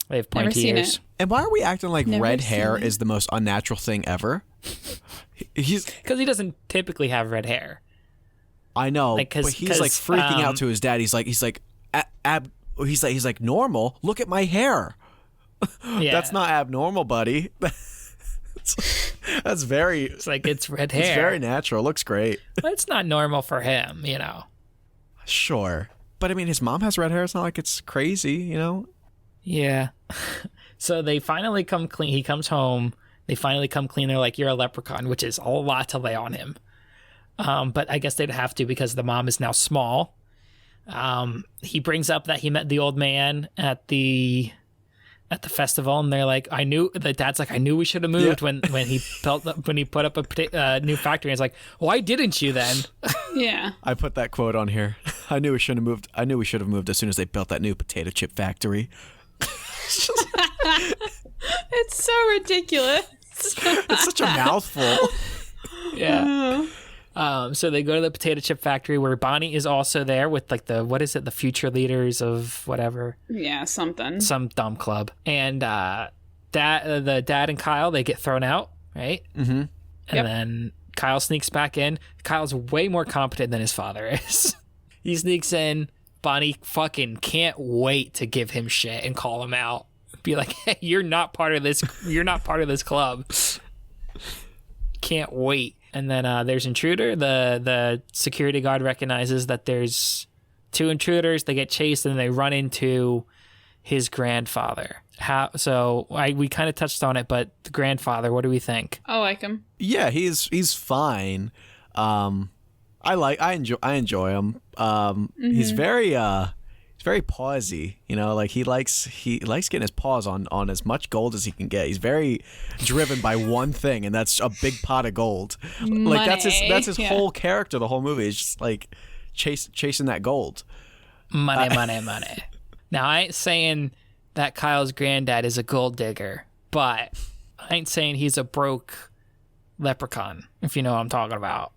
They have pointy ears. And why are we acting like red hair is the most unnatural thing ever? Because he doesn't typically have red hair. I know, but he's like freaking out to his dad. He's like, he's like, normal? Look at my hair. Yeah. That's not abnormal, buddy. That's very... It's like, it's red hair. It's very natural. Looks great. But it's not normal for him, you know. Sure. But I mean, his mom has red hair. It's not like it's crazy, you know? Yeah. So they finally come clean. He comes home. They finally come clean. They're like, you're a leprechaun, which is a lot to lay on him. But I guess they'd have to because the mom is now small. He brings up that he met the old man at the festival, and they're like, the dad's like, I knew we should have moved when he put up a new factory. And it's like, why didn't you then? Yeah. I put that quote on here. I knew we should have moved. I knew we should have moved as soon as they built that new potato chip factory. It's so ridiculous. It's such a mouthful. Yeah. So they go to the potato chip factory where Bonnie is also there with like the future leaders of whatever. Yeah, something. Some dumb club. And the dad and Kyle, they get thrown out, right? Mm-hmm. And then Kyle sneaks back in. Kyle's way more competent than his father is. He sneaks in. Bonnie fucking can't wait to give him shit and call him out. Be like, hey, you're not part of this. You're not part of this club. Can't wait. And then there's Intruder. The security guard recognizes that there's two intruders. They get chased and they run into his grandfather. We kind of touched on it, but the grandfather, what do we think? I like him. Yeah, he's fine. I enjoy him. He's very pawsy, you know, like he likes getting his paws on as much gold as he can get. He's very driven by one thing, and that's a big pot of gold. Money. Like that's his whole character. The whole movie is just like chasing that gold. Money. Now I ain't saying that Kyle's granddad is a gold digger, but I ain't saying he's a broke leprechaun, if you know what I'm talking about.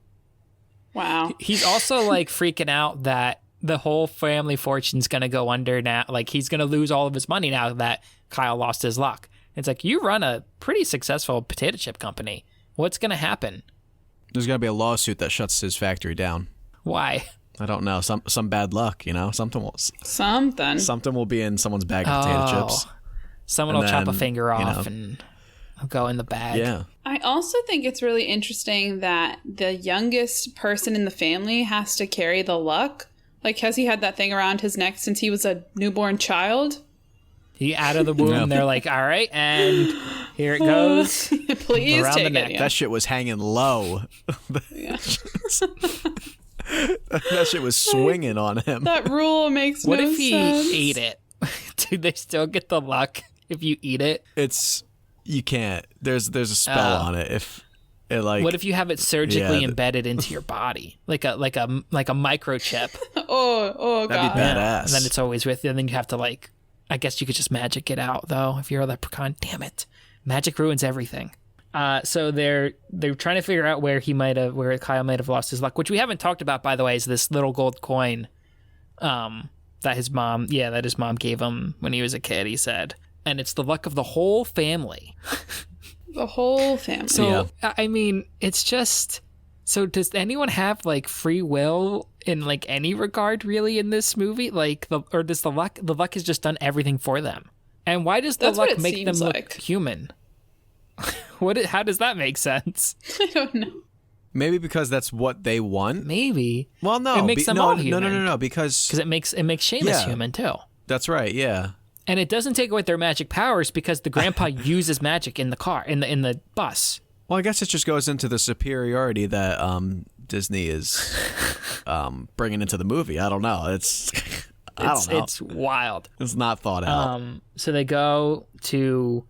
Wow. He's also like freaking out that the whole family fortune's going to go under now. Like he's going to lose all of his money now that Kyle lost his luck. It's like, you run a pretty successful potato chip company. What's going to happen? There's going to be a lawsuit that shuts his factory down. Why? I don't know. Some bad luck, you know? Something will be in someone's bag of potato chips. Someone will chop a finger off and go in the bag. Yeah. I also think it's really interesting that the youngest person in the family has to carry the luck. Like, has he had that thing around his neck since he was a newborn child? He out of the womb, They're like, all right, and here it goes. Please around take the neck. it. Yeah. That shit was hanging low. Yeah. That shit was swinging on him. That rule makes what no if he sense. ate it? Do they still get the luck if you eat it? You can't. There's a spell on it. If it like. What if you have it surgically embedded into your body, like a microchip? Oh god. That'd be badass. And then it's always with you. And then you have to like, I guess you could just magic it out though if you're a leprechaun. Damn it, magic ruins everything. So they're trying to figure out where Kyle might have lost his luck, which we haven't talked about, by the way, is this little gold coin that his mom gave him when he was a kid, he said. And it's the luck of the whole family. The whole family. So, yeah. I mean, it's just... So does anyone have, like, free will in, like, any regard, really, in this movie? Like, or does the luck has just done everything for them? And why does the luck make them look human? How does that make sense? I don't know. Maybe because that's what they want. Maybe. Well, no, it makes them all human. No, because it makes Seamus human too. That's right. Yeah. And it doesn't take away their magic powers because the grandpa uses magic in the car in the bus. Well, I guess it just goes into the superiority that Disney is bringing into the movie. I don't know. I don't know. It's wild. It's not thought out. So they go to.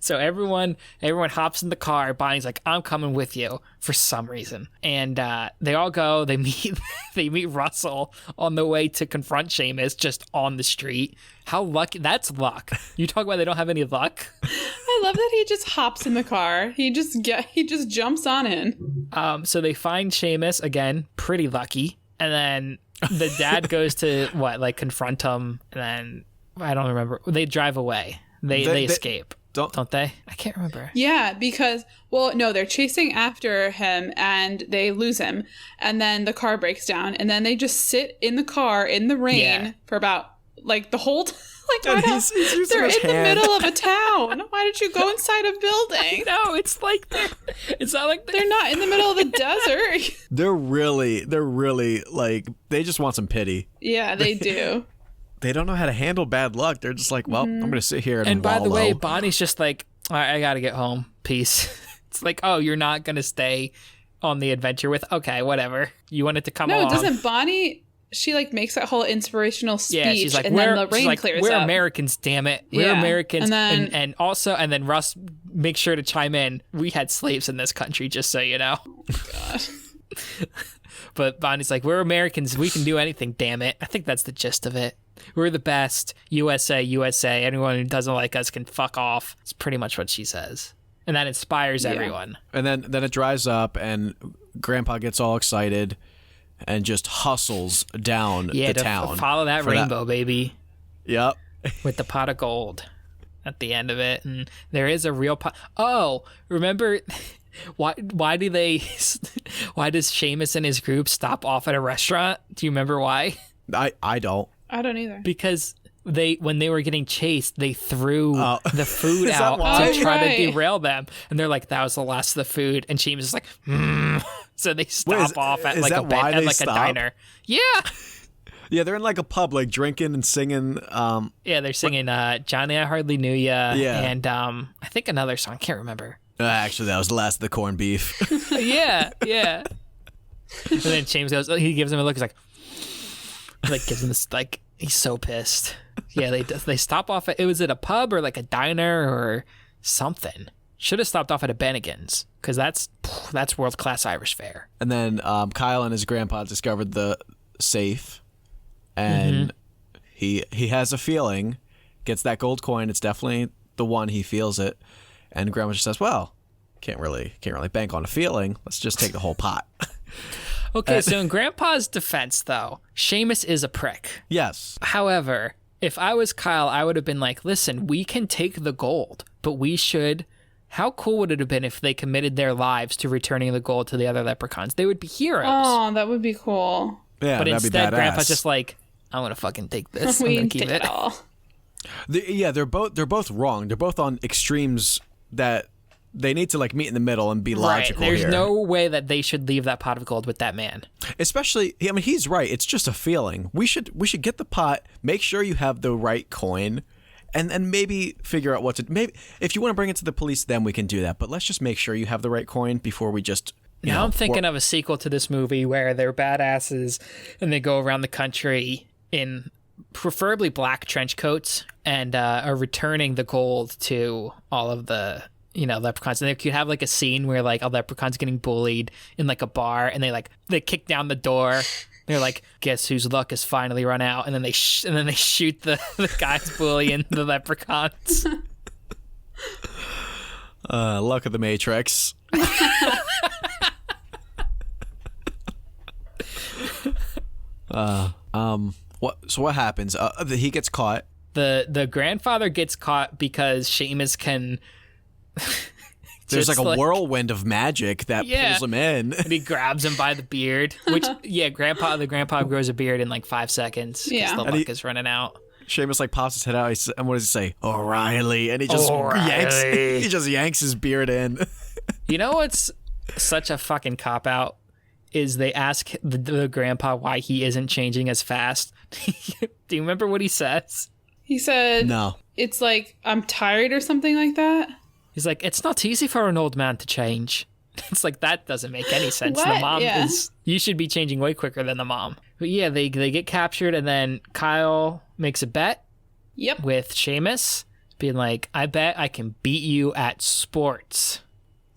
So everyone hops in the car. Bonnie's like, I'm coming with you for some reason. And they all go. They meet Russell on the way to confront Seamus just on the street. How lucky. That's luck. You talk about they don't have any luck. I love that he just hops in the car. He just jumps on in. So they find Seamus again, pretty lucky. And then the dad goes to confront him. And then I don't remember. They drive away. They escape. Don't they? I can't remember. Yeah, because, they're chasing after him and they lose him. And then the car breaks down. And then they just sit in the car in the rain for about like the whole like And he's using they're his in the hand. middle of a town. Why did you go inside a building? No, it's like it's not like They're not in the middle of the desert. They're really like, they just want some pity. Yeah, they do. They don't know how to handle bad luck. They're just like, well, I'm going to sit here and by the wallow. way, Bonnie's just like, all right, I got to get home. Peace. It's like, oh, you're not going to stay on the adventure with? Okay, whatever. You wanted to come along. No, doesn't Bonnie... She like makes that whole inspirational speech, Yeah, she's like, and then the rain clears we're up. Americans, damn it. We're Yeah. Americans. And then- And then Russ makes sure to chime in. We had slaves in this country, just so you know. God. But Bonnie's like, we're Americans. We can do anything, damn it. I think that's the gist of it. We're the best. USA, USA. Anyone who doesn't like us can fuck off. It's pretty much what she says. And that inspires everyone. And then it dries up, and Grandpa gets all excited and just hustles down the town. Follow that rainbow, baby. Yep. With the pot of gold at the end of it. And there is a real pot. Oh, remember... Why does Seamus and his group stop off at a restaurant? Do you remember why? I don't. I don't either. Because when they were getting chased, they threw the food Is that out why? to try Right. to derail them. And they're like, that was the last of the food. And Seamus is like, So they stop off at is like that why they a stop? diner. Yeah. Yeah, they're in like a pub, like drinking and singing. Yeah, they're singing Johnny, I Hardly Knew Ya. Yeah. And I think another song. I can't remember. Actually, that was the last of the corned beef. Yeah. And then James goes, he gives him a look. He's like gives him this, like, he's so pissed. Yeah, they stop off at, it was at a pub or like a diner or something. Should have stopped off at a Bennigan's, because that's world-class Irish fare. And then Kyle and his grandpa discovered the safe, and he has a feeling, gets that gold coin. It's definitely the one. He feels it, and Grandma just says, "Well, can't really bank on a feeling. Let's just take the whole pot." Okay, so in Grandpa's defense, though, Seamus is a prick. Yes. However, if I was Kyle, I would have been like, listen, we can take the gold, but we should... How cool would it have been if they committed their lives to returning the gold to the other leprechauns? They would be heroes. Oh, that would be cool. Yeah, But that'd be instead, badass. Grandpa's just like, I'm going to fucking take this. I'm We going to keep did it. it all. They're both wrong. They're both on extremes that they need to like meet in the middle and be Right. logical There's here. no way that they should leave that pot of gold with that man. Especially, I mean, he's right. It's just a feeling. We should get the pot. Make sure you have the right coin, and maybe figure out what to. Maybe if you want to bring it to the police, then we can do that. But let's just make sure you have the right coin before we just. Now I'm thinking of a sequel to this movie where they're badasses and they go around the country in preferably black trench coats and are returning the gold to all of the leprechauns. And they could have like a scene where like a leprechaun's getting bullied in like a bar, and they kick down the door. They're like, guess whose luck has finally run out, and then they shoot the guys bullying the leprechauns. Luck of the Matrix. What happens? He gets caught. The grandfather gets caught because Seamus can. There's like a whirlwind of magic that pulls him in. And he grabs him by the beard, which the grandpa grows a beard in like 5 seconds because Yeah. the And luck is running out. Seamus like pops his head out, and what does he say? O'Reilly, and he just O'Reilly. yanks his beard in. You know what's such a fucking cop out is they ask the grandpa why he isn't changing as fast. Do you remember what he says? He said, No. It's like, I'm tired or something like that. He's like, it's not easy for an old man to change. It's like, that doesn't make any sense. The What? mom Yeah. you should be changing way quicker than the mom. But yeah, they get captured, and then Kyle makes a bet Yep. with Seamus, being like, I bet I can beat you at sports.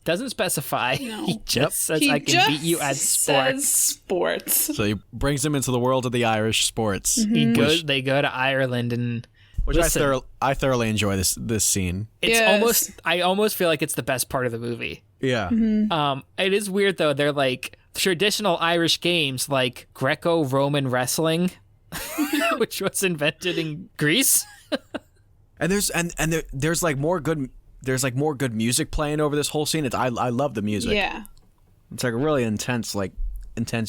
Doesn't specify. No. He just says, He I can just beat you at sports. says sports. So he brings him into the world of the Irish sports. They go to Ireland, and Which listen, I thoroughly enjoy this scene. it's Yes. I almost feel like it's the best part of the movie. Yeah. It is weird though. They're like traditional Irish games like Greco-Roman wrestling, which was invented in Greece. And there's like more good music playing over this whole scene. I love the music. Yeah. It's like a really intense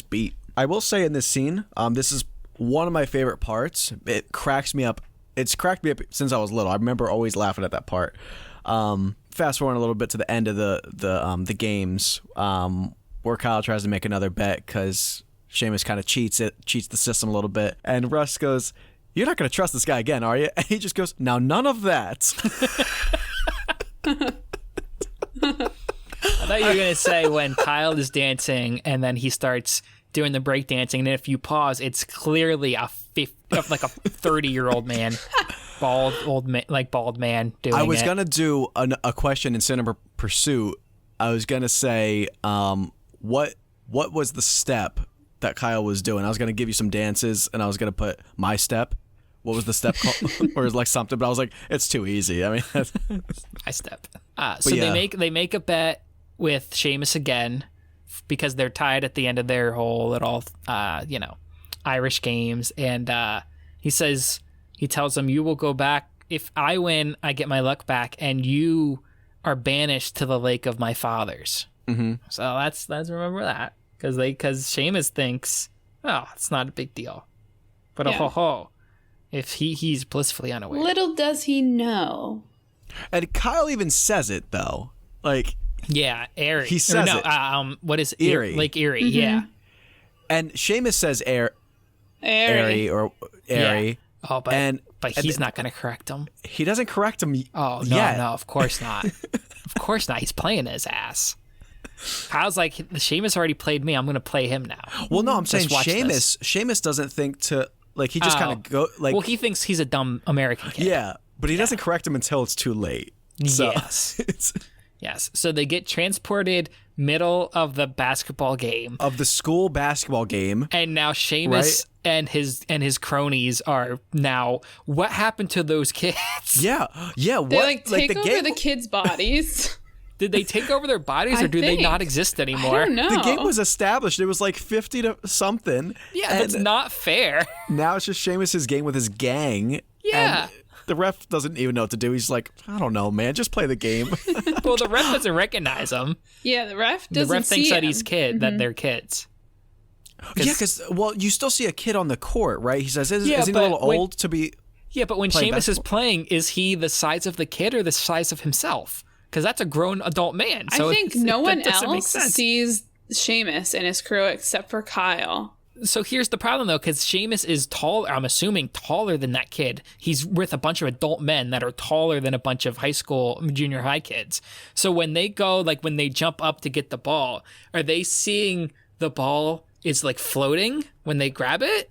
beat. I will say in this scene, this is one of my favorite parts. It cracks me up. It's cracked me up since I was little. I remember always laughing at that part. Fast forward a little bit to the end of the games, where Kyle tries to make another bet because Seamus kind of cheats the system a little bit, and Russ goes, "You're not going to trust this guy again, are you?" And he just goes, "Now none of that." I thought you were going to say when Kyle is dancing and then he starts doing the break dancing, and if you pause, it's clearly a 30-year-old man, bald man doing it. I was going to do a question in Cinema Pursuit. I was going to say, what was the step that Kyle was doing? I was going to give you some dances, and I was going to put my step. What was the step called? Or like something, but I was like, it's too easy. I mean, my step. So yeah. they make a bet with Seamus again because they're tied at the end of their whole little, Irish games. And he tells them, "You will go back. If I win, I get my luck back, and you are banished to the lake of my fathers." Mm-hmm. So let's remember that because Seamus thinks, oh, it's not a big deal, but if he's blissfully unaware. Little does he know. And Kyle even says it though, like. Yeah, Erie. He says it. What is Erie? Lake Erie, mm-hmm. Yeah. And Seamus says Erie. Yeah. Oh, but he's not going to correct him. He doesn't correct him Oh, no, yet. No, of course not. Of course not. He's playing his ass. Kyle's like, Seamus already played me. I'm going to play him now. Well, no, I'm saying Seamus doesn't think to, like, he just kind of go, like. Well, he thinks he's a dumb American kid. Yeah, but he doesn't correct him until it's too late. So, yes. Yes. So they get transported middle of the basketball game. Of the school basketball game. And now Seamus and his cronies are now, what happened to those kids? Yeah. Yeah. They take over the kids' bodies. Did they take over their bodies or do they not exist anymore? I don't know. The game was established. It was like 50 to something. Yeah, that's not fair. Now it's just Seamus' game with his gang. Yeah. And the ref doesn't even know what to do. He's like, I don't know, man. Just play the game. Well, the ref doesn't recognize him. Yeah, the ref doesn't see The ref thinks that he's mm-hmm. that they're kids. Yeah, because, you still see a kid on the court, right? He says, is he a little old to be Yeah, but when Seamus is playing, is he the size of the kid or the size of himself? Because that's a grown adult man. So I think no one else sees Seamus and his crew except for Kyle. So here's the problem, though, because Seamus is tall. I'm assuming taller than that kid. He's with a bunch of adult men that are taller than a bunch of high school, junior high kids. So when they go, like when they jump up to get the ball, are they seeing the ball is like floating when they grab it?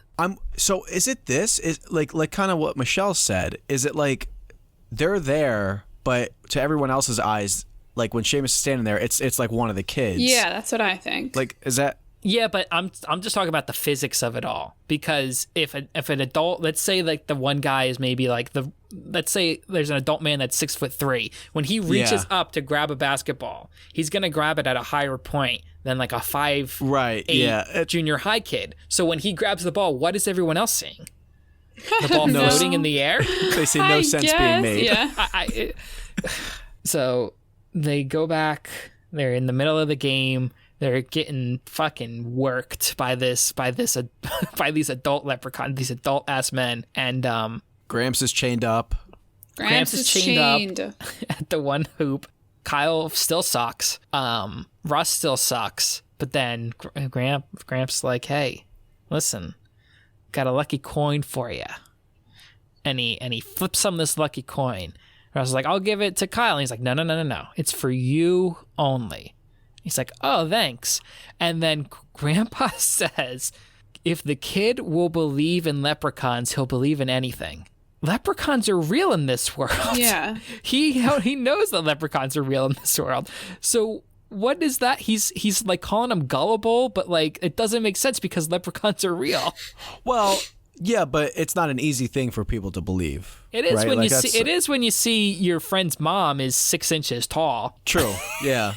So is it this? Is like kind of what Michelle said? Is it like they're there, but to everyone else's eyes, like when Seamus is standing there, it's like one of the kids. Yeah, that's what I think. Like, is that? Yeah, but I'm just talking about the physics of it all. Because if an adult, let's say like the one guy is maybe like let's say there's an adult man that's 6'3". When he reaches up to grab a basketball, he's gonna grab it at a higher point than like a 5'8" junior high kid. So when he grabs the ball, what is everyone else seeing? The ball floating in the air? They see no sense being made. Yeah. So they go back. They're in the middle of the game. They're getting fucking worked by these adult leprechauns, these adult ass men, and Gramps is chained up. Gramps is chained up at the one hoop. Kyle still sucks. Russ still sucks. But then Gramps like, hey, listen, got a lucky coin for you, and he flips him this lucky coin. Russ is like, I'll give it to Kyle. And he's like, no, it's for you only. He's like, oh, thanks. And then Grandpa says, if the kid will believe in leprechauns, he'll believe in anything. Leprechauns are real in this world. Yeah. He knows that leprechauns are real in this world. So what is that? He's like calling them gullible, but like it doesn't make sense because leprechauns are real. Well, yeah, but it's not an easy thing for people to believe. It is right? when like you see. It is when you see your friend's mom is 6 inches tall. True. Yeah.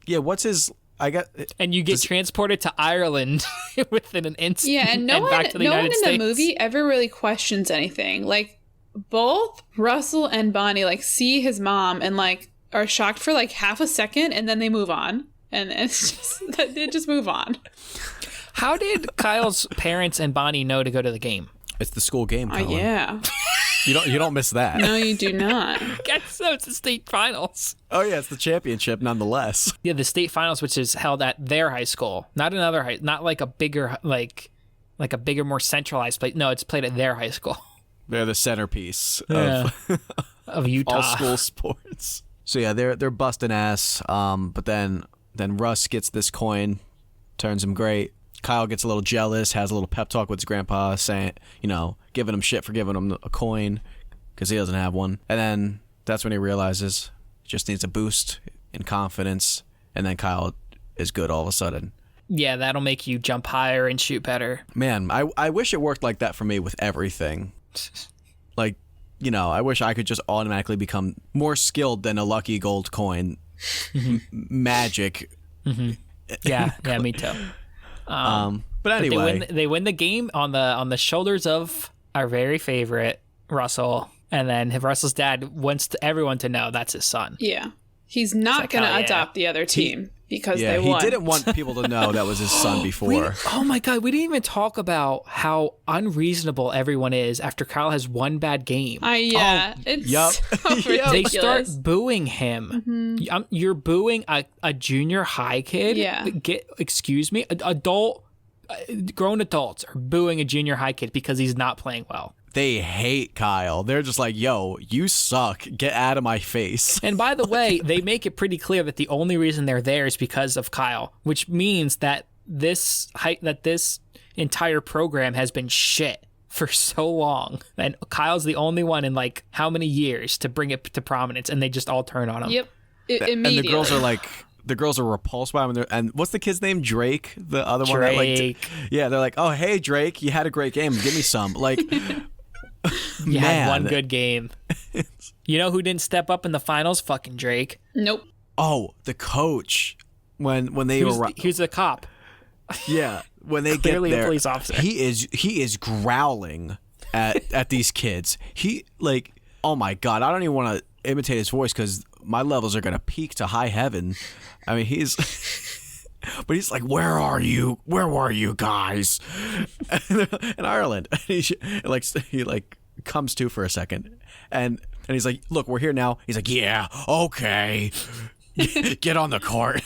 Yeah, what's his? And you get transported to Ireland within an instant. Yeah, and no one in the movie ever really questions anything. Like both Russell and Bonnie like see his mom and like are shocked for like half a second, and then they move on, and it's just they just move on. How did Kyle's parents and Bonnie know to go to the game? It's the school game, Colin. Yeah. You don't miss that. No, you do not. So it's the state finals. Oh yeah, it's the championship nonetheless. Yeah, the state finals, which is held at their high school, not another not like a bigger more centralized place. No, it's played at their high school. They're the centerpiece of Utah all school sports. So yeah, they're busting ass. But then Russ gets this coin, turns him great. Kyle gets a little jealous, has a little pep talk with his grandpa, saying, giving him shit for giving him a coin because he doesn't have one. And then that's when he realizes he just needs a boost in confidence. And then Kyle is good all of a sudden. Yeah, that'll make you jump higher and shoot better. Man, I wish it worked like that for me with everything. Like, I wish I could just automatically become more skilled than a lucky gold coin. Magic. Mm-hmm. Yeah, me too. But anyway, they win the game on the shoulders of our very favorite Russell, and then Russell's dad wants everyone to know that's his son. Yeah, he's not going to adopt the other team because they won. He didn't want people to know that was his son before. Oh my God, we didn't even talk about how unreasonable everyone is after Kyle has one bad game. It's so ridiculous. They start booing him. Mm-hmm. You're booing a junior high kid? Yeah. Excuse me? Grown adults are booing a junior high kid because he's not playing well. They hate Kyle. They're just like, yo, you suck. Get out of my face. And by the way, they make it pretty clear that the only reason they're there is because of Kyle, which means that this entire program has been shit for so long. And Kyle's the only one in like how many years to bring it to prominence, and they just all turn on him. Yep. Immediately. And the girls are repulsed by him. And what's the kid's name? Drake? The other one? Drake. Yeah, they're like, oh, hey, Drake, you had a great game. Give me some. Like... You had one good game. You know who didn't step up in the finals? Fucking Drake. Nope. Oh, the coach. When they were... He was a cop. Yeah. When they Clearly get there, a police officer. He is growling at these kids. He, like... Oh, my God. I don't even want to imitate his voice because my levels are going to peak to high heaven. I mean, he's... But he's like, where are you? Where were you guys? In Ireland. And he comes to for a second. And he's like, look, we're here now. He's like, yeah, okay. Get on the court.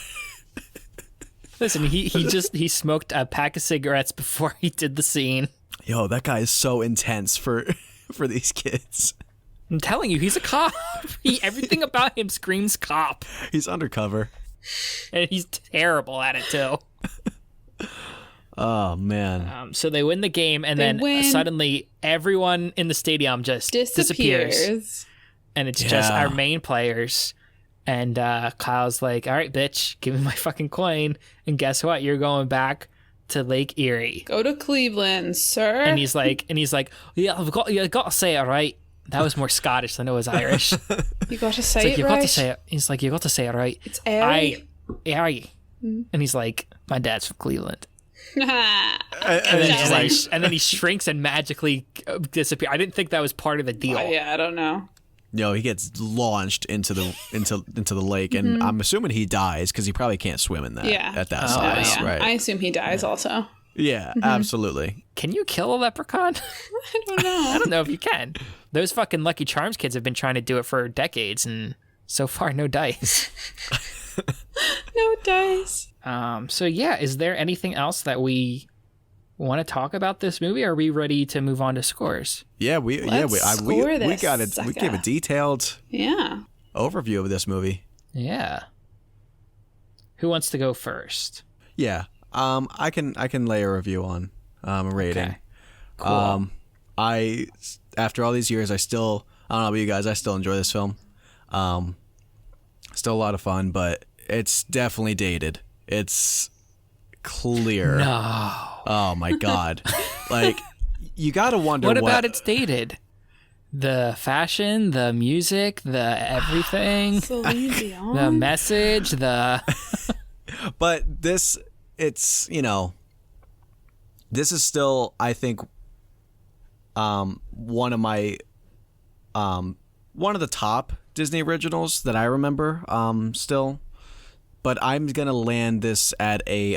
Listen, he smoked a pack of cigarettes before he did the scene. Yo, that guy is so intense for these kids. I'm telling you, he's a cop. Everything about him screams cop. He's undercover. And he's terrible at it, too. Oh, man. So they win the game, and then suddenly everyone in the stadium just disappears. And it's just our main players. And Kyle's like, all right, bitch, give me my fucking coin. And guess what? You're going back to Lake Erie. Go to Cleveland, sir. And he's like, yeah, you got to say it right. That was more Scottish than it was Irish. You got to say it right. Got to say it. He's like, you got to say it right. It's Erie. Erie. And he's like, my dad's from Cleveland. and then he shrinks and magically disappears. I didn't think that was part of the deal. I don't know. No, he gets launched into the lake, and I'm assuming he dies because he probably can't swim in that at that size. Yeah. Right? I assume he dies also. Yeah, absolutely. Can you kill a leprechaun? I don't know. I don't know if you can. Those fucking Lucky Charms kids have been trying to do it for decades, and so far, no dice. No dice. So yeah, is there anything else that we want to talk about this movie? Are we ready to move on to scores? Yeah, we gave a detailed overview of this movie. Yeah. Who wants to go first? Yeah. I can lay a review on a rating. Okay. Cool. After all these years, I don't know about you guys, I still enjoy this film. Still a lot of fun, but it's definitely dated. It's clear. No. Oh my God. Like, you gotta wonder what about it's dated? The fashion, the music, the everything, the message, But this is still, I think, one of the top Disney originals that I remember still. But I'm gonna land this at a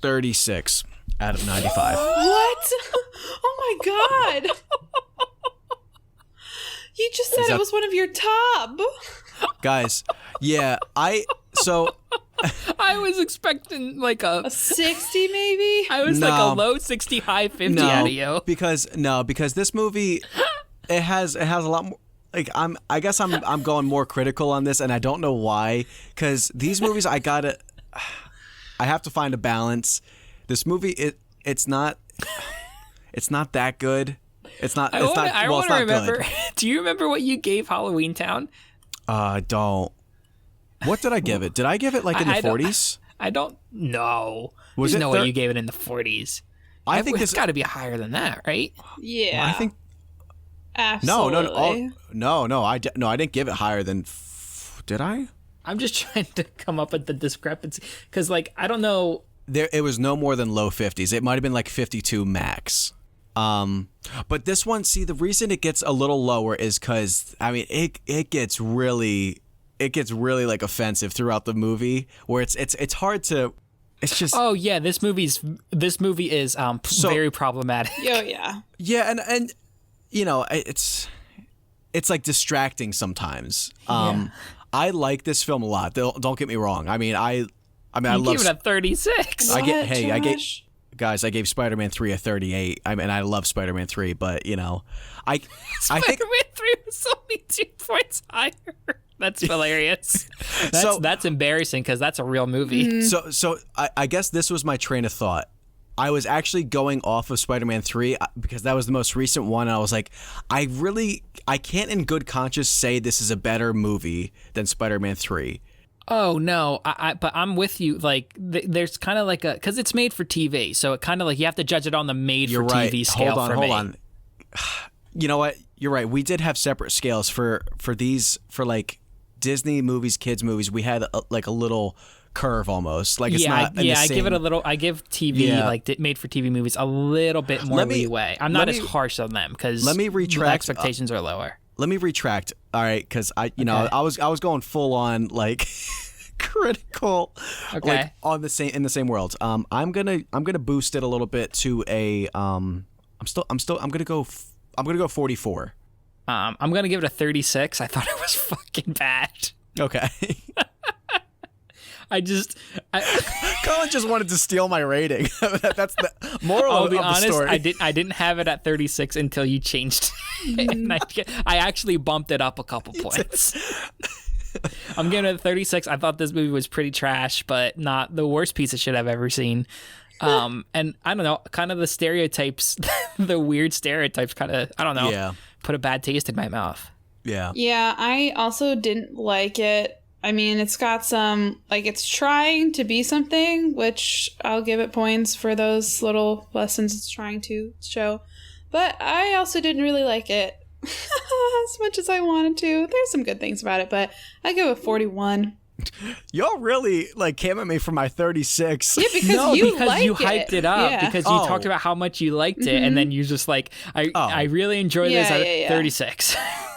36 out of 95. What? Oh my god. You just said it was one of your top. Guys, yeah, I was expecting like a 60 maybe. I was like a low 60, high 50 out of you. Because this movie it has a lot more. Like I guess I'm going more critical on this, and I don't know why. Because these movies, I have to find a balance. This movie, it's not that good. I want to remember. Good. Do you remember what you gave Halloween Town? I don't. What did I give it? Did I give it like in the 40s? I don't know. There's no way you gave it in the 40s. I think it's got to be higher than that, right? Yeah. I think. Absolutely. No. I didn't give it higher than. Did I? I'm just trying to come up with the discrepancy because, like, I don't know. It was no more than low 50s. It might have been like 52 max. But this one, see, the reason it gets a little lower is because it gets really like offensive throughout the movie, where it's hard to. It's just. Oh yeah, this movie is very problematic. Oh yeah. Yeah, and you know it's like distracting sometimes. I like this film a lot. Don't get me wrong. I love. You gave it a 36. I gave Spider-Man 3 a 38. I love Spider-Man 3, but you know, I think Spider-Man 3 was only 2 points higher. That's hilarious. That's embarrassing because that's a real movie. Mm-hmm. So I guess this was my train of thought. I was actually going off of Spider-Man 3 because that was the most recent one. And I was like, I can't in good conscience say this is a better movie than Spider-Man 3. Oh no, but I'm with you. Like, there's kind of like because it's made for TV, so it kind of like you have to judge it on the made for TV scale. Hold on. You know what? You're right. We did have separate scales for like Disney movies, kids movies. We had like a little curve almost. Like it's not. I give it a little. I give TV like made for TV movies a little bit more leeway. I'm not as harsh on them because let me retract. The expectations are lower. Let me retract. All right, because I was going full on like critical, like in the same world. I'm gonna boost it a little bit to a I'm gonna go 44. I'm gonna give it a 36. I thought it was fucking bad. Okay. Colin just wanted to steal my rating. That's the moral of the story. I didn't have it at 36 until you changed it. And I actually bumped it up a couple points. I'm giving it a 36. I thought this movie was pretty trash, but not the worst piece of shit I've ever seen. And I don't know, kind of the stereotypes, the weird stereotypes kind of, I don't know, put a bad taste in my mouth. Yeah. Yeah, I also didn't like it. I mean, it's got some, like, it's trying to be something, which I'll give it points for those little lessons it's trying to show. But I also didn't really like it as much as I wanted to. There's some good things about it, but I give it 41. Y'all really like came at me for my 36. Yeah, because you hyped it up. Yeah. Because you talked about how much you liked it, and then you just like, I really enjoy this at 36.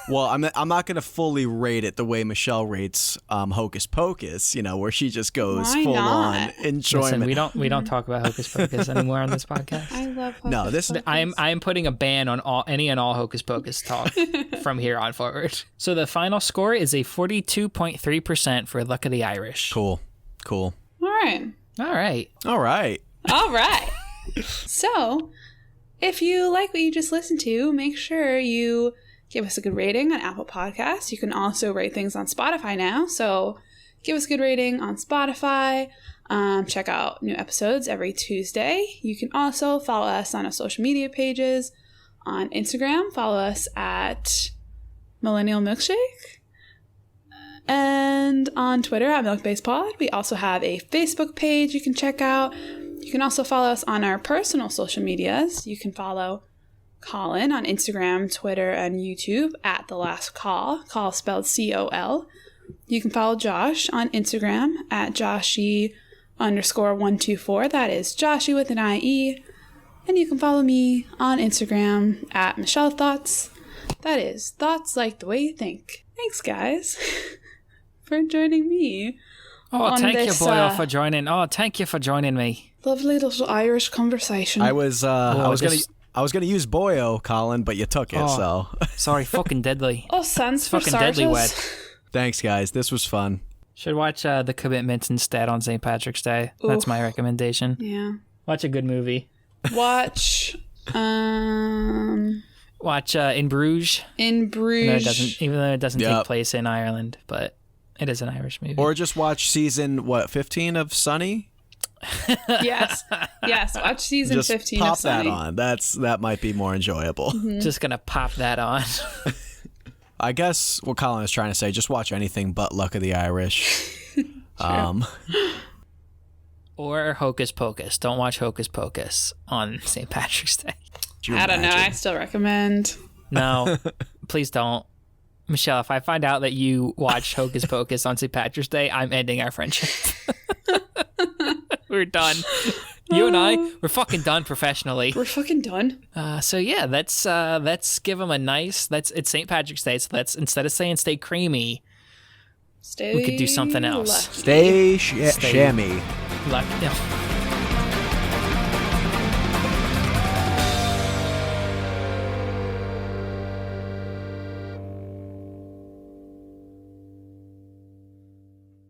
Well, I'm not going to fully rate it the way Michelle rates Hocus Pocus, you know, where she just goes full on enjoyment. Listen, we don't talk about Hocus Pocus anymore on this podcast. I love Hocus Pocus. I am putting a ban on any and all Hocus Pocus talk from here on forward. So the final score is a 42.3% for Luck of the Irish. Cool. All right. So, if you like what you just listened to, make sure you give us a good rating on Apple Podcasts. You can also rate things on Spotify now. So give us a good rating on Spotify. Check out new episodes every Tuesday. You can also follow us on our social media pages. On Instagram, follow us at Millennial Milkshake. And on Twitter at MilkBasedPod. We also have a Facebook page you can check out. You can also follow us on our personal social medias. You can follow Colin on Instagram, Twitter, and YouTube at The Last Call. Call spelled COL. You can follow Josh on Instagram at Joshie_124. That is Joshie with an IE. And you can follow me on Instagram at Michelle Thoughts. That is Thoughts Like the Way You Think. Thanks, guys, for joining me. Oh, thank you, Boyle, for joining. Oh, thank you for joining me. Lovely little Irish conversation. I was gonna use boyo, Colin, but you took it. So sorry, fucking deadly. Oh, sans for fucking deadly wet. Thanks, guys. This was fun. Should watch The Commitments instead on St. Patrick's Day. That's my recommendation. Yeah. Watch a good movie. Watch. Watch In Bruges. In Bruges. Even though it doesn't take place in Ireland, but it is an Irish movie. Or just watch season 15 of Sunny. Yes. Watch season 15 of Sunny. Just pop that on. That might be more enjoyable. Mm-hmm. Just gonna pop that on. I guess what Colin is trying to say, just watch anything but Luck of the Irish. Or Hocus Pocus. Don't watch Hocus Pocus on St. Patrick's Day. I don't know. I still recommend. No, please don't. Michelle, if I find out that you watched Hocus Pocus on St. Patrick's Day, I'm ending our friendship. We're done. You and I, we're fucking done professionally. We're fucking done. So yeah, let's give them a nice. It's St. Patrick's Day, so let's, instead of saying "stay creamy," we could do something else. Lucky. Stay chamois. Lucky.